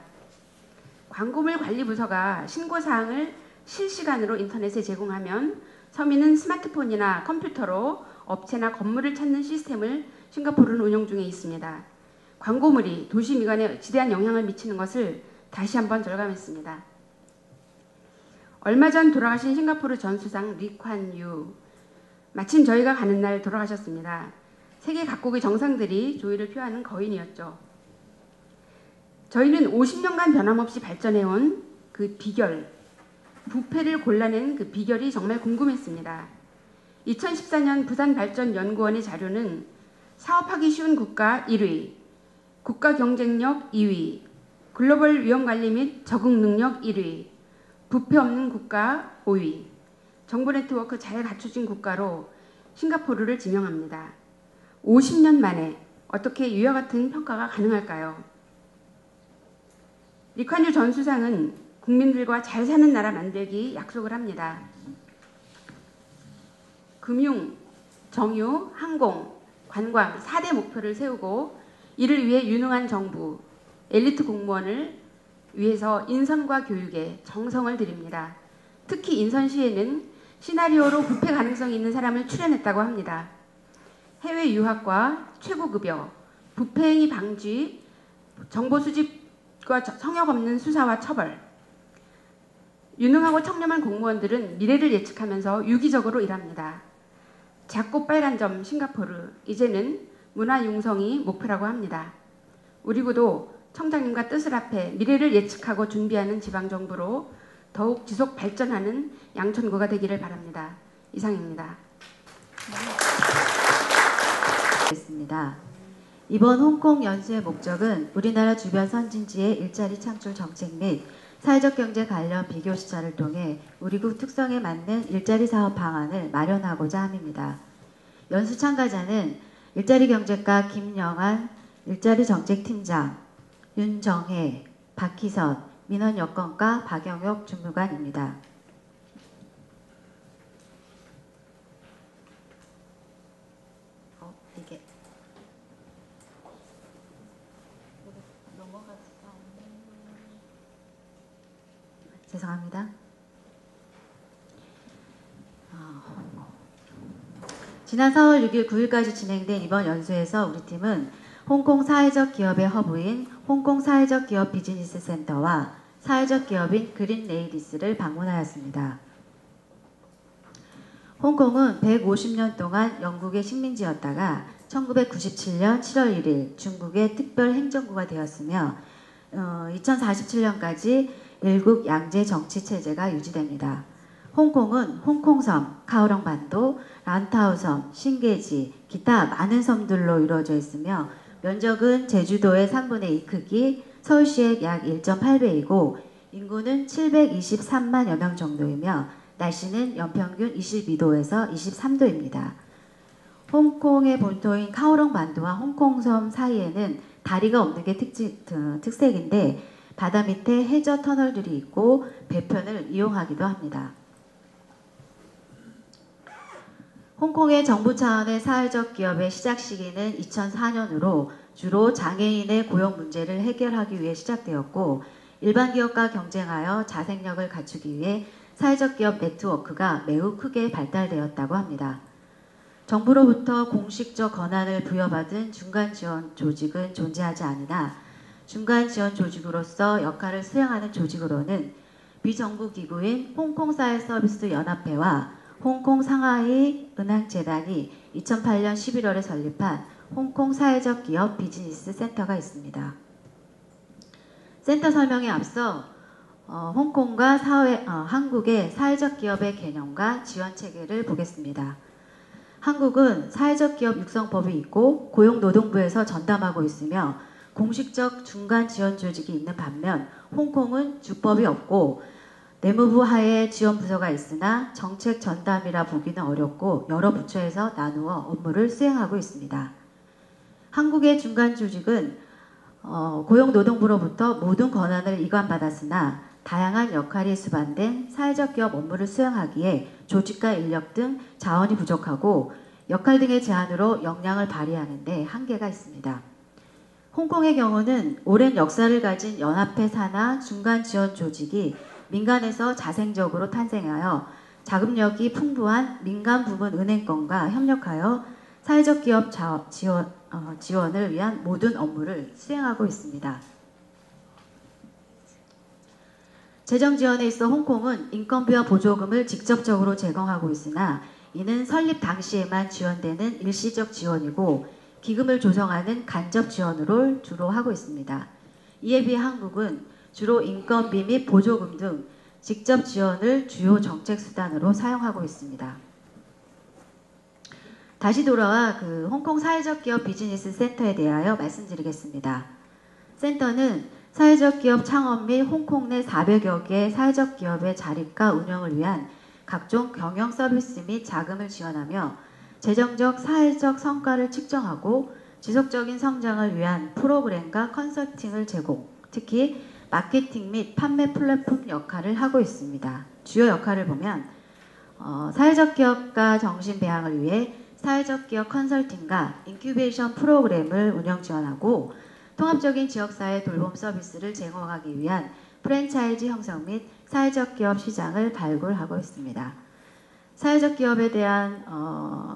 광고물 관리부서가 신고사항을 실시간으로 인터넷에 제공하면 서민은 스마트폰이나 컴퓨터로 업체나 건물을 찾는 시스템을 싱가포르는 운영 중에 있습니다. 광고물이 도시 미관에 지대한 영향을 미치는 것을 다시 한번 절감했습니다. 얼마 전 돌아가신 싱가포르 전 수상 리콴 유, 마침 저희가 가는 날 돌아가셨습니다. 세계 각국의 정상들이 조의를 표하는 거인이었죠. 저희는 50년간 변함없이 발전해온 그 비결, 부패를 골라낸 그 비결이 정말 궁금했습니다. 2014년 부산발전연구원의 자료는 사업하기 쉬운 국가 1위, 국가 경쟁력 2위, 글로벌 위험관리 및 적응 능력 1위, 부패 없는 국가 5위, 정보 네트워크 잘 갖춰진 국가로 싱가포르를 지명합니다. 50년 만에 어떻게 이와 같은 평가가 가능할까요? 리콴 유 전 수상은 국민들과 잘 사는 나라 만들기 약속을 합니다. 금융, 정유, 항공, 관광 4대 목표를 세우고 이를 위해 유능한 정부, 엘리트 공무원을 위해서 인선과 교육에 정성을 들입니다. 특히 인선시에는 시나리오로 부패 가능성이 있는 사람을 출연했다고 합니다. 해외 유학과 최고급여, 부패행위 방지, 정보 수집과 성역 없는 수사와 처벌. 유능하고 청렴한 공무원들은 미래를 예측하면서 유기적으로 일합니다. 작고 빨간 점 싱가포르, 이제는 문화 융성이 목표라고 합니다. 우리 구도 청장님과 뜻을 합해 미래를 예측하고 준비하는 지방정부로 더욱 지속 발전하는 양천구가 되기를 바랍니다. 이상입니다. 이번 홍콩 연수의 목적은 우리나라 주변 선진지의 일자리 창출 정책 및 사회적 경제 관련 비교 시찰을 통해 우리국 특성에 맞는 일자리 사업 방안을 마련하고자 함입니다. 연수 참가자는 일자리 경제과 김영한 일자리 정책팀장, 윤정혜, 박희선, 민원 여건과 박영옥 주무관입니다. 이게 죄송합니다. 지난 4월 6일 9일까지 진행된 이번 연수에서 우리 팀은 홍콩 사회적 기업의 허브인 홍콩 사회적 기업 비즈니스 센터와 사회적 기업인 그린 레이디스를 방문하였습니다. 홍콩은 150년 동안 영국의 식민지였다가 1997년 7월 1일 중국의 특별 행정구가 되었으며 2047년까지 일국 양제 정치 체제가 유지됩니다. 홍콩은 홍콩섬, 카오롱반도, 란타우섬, 신게지, 기타 많은 섬들로 이루어져 있으며 면적은 제주도의 3분의 2 크기, 서울시의 약 1.8배이고 인구는 723만여 명 정도이며 날씨는 연평균 22도에서 23도입니다. 홍콩의 본토인 카오롱반도와 홍콩섬 사이에는 다리가 없는 게 특색인데 바다 밑에 해저 터널들이 있고 배편을 이용하기도 합니다. 홍콩의 정부 차원의 사회적 기업의 시작 시기는 2004년으로 주로 장애인의 고용 문제를 해결하기 위해 시작되었고 일반 기업과 경쟁하여 자생력을 갖추기 위해 사회적 기업 네트워크가 매우 크게 발달되었다고 합니다. 정부로부터 공식적 권한을 부여받은 중간 지원 조직은 존재하지 않으나 중간 지원 조직으로서 역할을 수행하는 조직으로는 비정부 기구인 홍콩사회서비스 연합회와 홍콩 상하이 은행재단이 2008년 11월에 설립한 홍콩 사회적 기업 비즈니스 센터가 있습니다. 센터 설명에 앞서 홍콩과 한국의 사회적 기업의 개념과 지원 체계를 보겠습니다. 한국은 사회적 기업 육성법이 있고 고용노동부에서 전담하고 있으며 공식적 중간 지원 조직이 있는 반면 홍콩은 주법이 없고 내무부 하에 지원 부서가 있으나 정책 전담이라 보기는 어렵고 여러 부처에서 나누어 업무를 수행하고 있습니다. 한국의 중간 조직은 고용노동부로부터 모든 권한을 이관받았으나 다양한 역할이 수반된 사회적 기업 업무를 수행하기에 조직과 인력 등 자원이 부족하고 역할 등의 제한으로 역량을 발휘하는 데 한계가 있습니다. 홍콩의 경우는 오랜 역사를 가진 연합회 산하 중간 지원 조직이 민간에서 자생적으로 탄생하여 자금력이 풍부한 민간 부문 은행권과 협력하여 사회적 기업 지원을 위한 모든 업무를 수행하고 있습니다. 재정 지원에 있어 홍콩은 인건비와 보조금을 직접적으로 제공하고 있으나 이는 설립 당시에만 지원되는 일시적 지원이고 기금을 조성하는 간접 지원을 주로 하고 있습니다. 이에 비해 한국은 주로 인건비 및 보조금 등 직접 지원을 주요 정책 수단으로 사용하고 있습니다. 다시 돌아와 홍콩 사회적 기업 비즈니스 센터에 대하여 말씀드리겠습니다. 센터는 사회적 기업 창업 및 홍콩 내 400여 개 사회적 기업의 자립과 운영을 위한 각종 경영 서비스 및 자금을 지원하며 재정적 사회적 성과를 측정하고 지속적인 성장을 위한 프로그램과 컨설팅을 제공, 특히 마케팅 및 판매 플랫폼 역할을 하고 있습니다. 주요 역할을 보면 사회적 기업가 정신 배양을 위해 사회적 기업 컨설팅과 인큐베이션 프로그램을 운영 지원하고 통합적인 지역사회 돌봄 서비스를 제공하기 위한 프랜차이즈 형성 및 사회적 기업 시장을 발굴하고 있습니다. 사회적 기업에 대한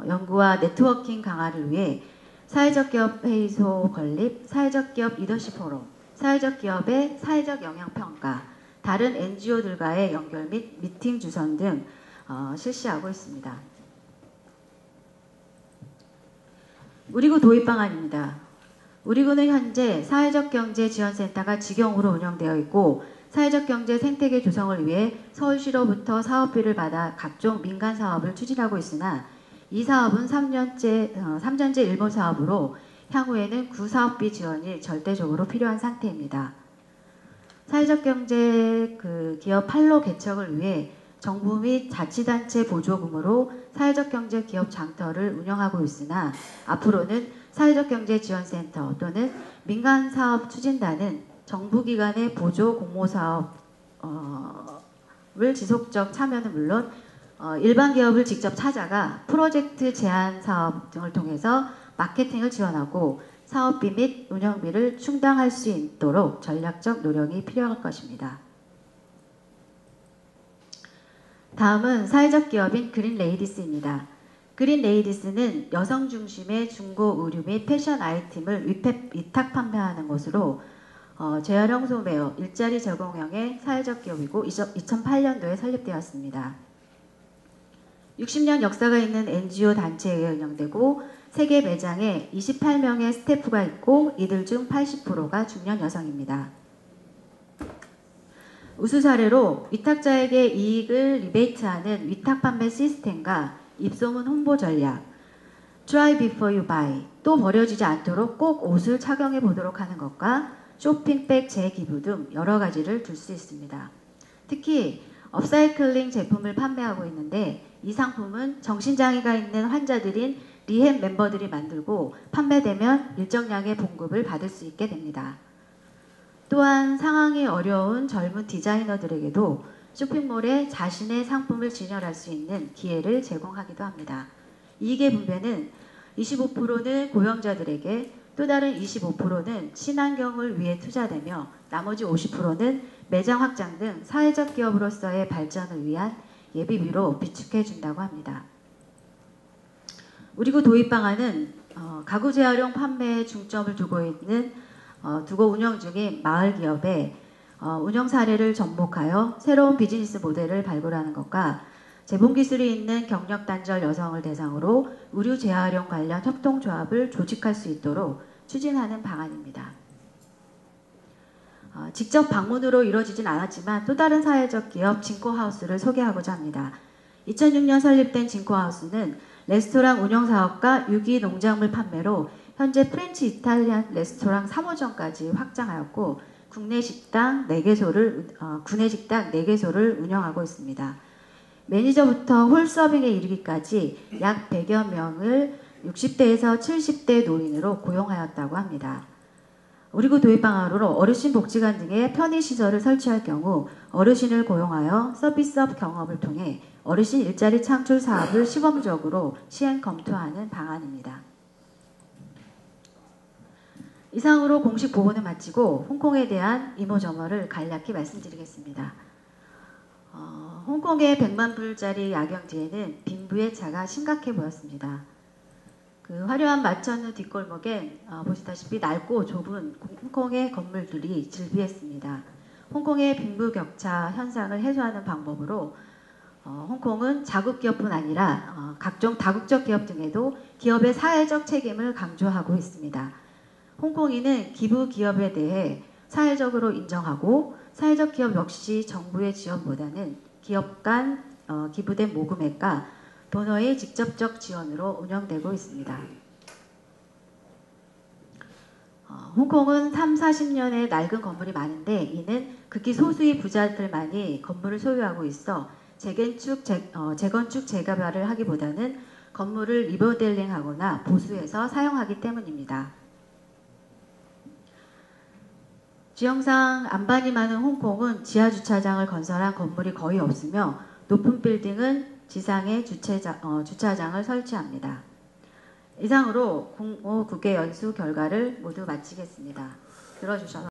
연구와 네트워킹 강화를 위해 사회적 기업 회의소 건립, 사회적 기업 리더십 포럼, 사회적 기업의 사회적 영향 평가, 다른 NGO들과의 연결 및 미팅 주선 등 실시하고 있습니다. 우리구 도입 방안입니다. 우리구는 현재 사회적 경제 지원센터가 직영으로 운영되어 있고 사회적 경제 생태계 조성을 위해 서울시로부터 사업비를 받아 각종 민간 사업을 추진하고 있으나 이 사업은 3년째 일본 사업으로 향후에는 구사업비 지원이 절대적으로 필요한 상태입니다. 사회적 경제 기업 판로 개척을 위해 정부 및 자치단체 보조금으로 사회적 경제 기업 장터를 운영하고 있으나 앞으로는 사회적 경제 지원센터 또는 민간 사업 추진단은 정부기관의 보조 공모 사업을 지속적 참여는 물론 일반 기업을 직접 찾아가 프로젝트 제안 사업 등을 통해서 마케팅을 지원하고 사업비 및 운영비를 충당할 수 있도록 전략적 노력이 필요할 것입니다. 다음은 사회적 기업인 그린레이디스입니다. 그린레이디스는 여성 중심의 중고 의류 및 패션 아이템을 위탁 판매하는 곳으로 재활용 소매업, 일자리 제공형의 사회적 기업이고 2008년도에 설립되었습니다. 60년 역사가 있는 NGO 단체에 의해 운영되고 세계 매장에 28명의 스태프가 있고 이들 중 80%가 중년 여성입니다. 우수 사례로 위탁자에게 이익을 리베이트하는 위탁 판매 시스템과 입소문 홍보 전략, Try before you buy, 또 버려지지 않도록 꼭 옷을 착용해 보도록 하는 것과 쇼핑백 재기부 등 여러 가지를 들 수 있습니다. 특히 업사이클링 제품을 판매하고 있는데 이 상품은 정신장애가 있는 환자들인 리헵 멤버들이 만들고 판매되면 일정량의 봉급을 받을 수 있게 됩니다. 또한 상황이 어려운 젊은 디자이너들에게도 쇼핑몰에 자신의 상품을 진열할 수 있는 기회를 제공하기도 합니다. 이익의 분배는 25%는 고용자들에게 또 다른 25%는 친환경을 위해 투자되며 나머지 50%는 매장 확장 등 사회적 기업으로서의 발전을 위한 예비비로 비축해 준다고 합니다. 우리구 도입 방안은 가구 재활용 판매에 중점을 두고 운영 중인 마을 기업의 운영 사례를 접목하여 새로운 비즈니스 모델을 발굴하는 것과 재봉 기술이 있는 경력 단절 여성을 대상으로 의류 재활용 관련 협동조합을 조직할 수 있도록 추진하는 방안입니다. 직접 방문으로 이루어지진 않았지만 또 다른 사회적 기업 진코하우스를 소개하고자 합니다. 2006년 설립된 진코하우스는 레스토랑 운영 사업과 유기 농작물 판매로 현재 프렌치 이탈리안 레스토랑 3호점까지 확장하였고 구내 식당 4개소를 운영하고 있습니다. 매니저부터 홀 서빙에 이르기까지 약 100여 명을 60대에서 70대 노인으로 고용하였다고 합니다. 우리구 도입 방안으로 어르신 복지관 등의 편의시설을 설치할 경우 어르신을 고용하여 서비스업 경험을 통해 어르신 일자리 창출 사업을 시범적으로 시행 검토하는 방안입니다. 이상으로 공식 보고는 마치고 홍콩에 대한 이모저모를 간략히 말씀드리겠습니다. 홍콩의 100만 불짜리 야경지에는 빈부의 차가 심각해 보였습니다. 그 화려한 마천루 뒷골목엔 보시다시피 넓고 좁은 홍콩의 건물들이 즐비했습니다. 홍콩의 빈부격차 현상을 해소하는 방법으로 홍콩은 자국 기업뿐 아니라 각종 다국적 기업 등에도 기업의 사회적 책임을 강조하고 있습니다. 홍콩인은 기부 기업에 대해 사회적으로 인정하고 사회적 기업 역시 정부의 지원보다는 기업 간 기부된 모금액과 도너의 직접적 지원으로 운영되고 있습니다. 홍콩은 30-40년의 낡은 건물이 많은데 이는 극히 소수의 부자들만이 건물을 소유하고 있어 재건축, 재개발을 하기보다는 건물을 리모델링하거나 보수해서 사용하기 때문입니다. 지형상 안반이 많은 홍콩은 지하 주차장을 건설한 건물이 거의 없으며 높은 빌딩은 지상에 주차장을 설치합니다. 이상으로 05 국회 연수 결과를 모두 마치겠습니다. 들어주셔서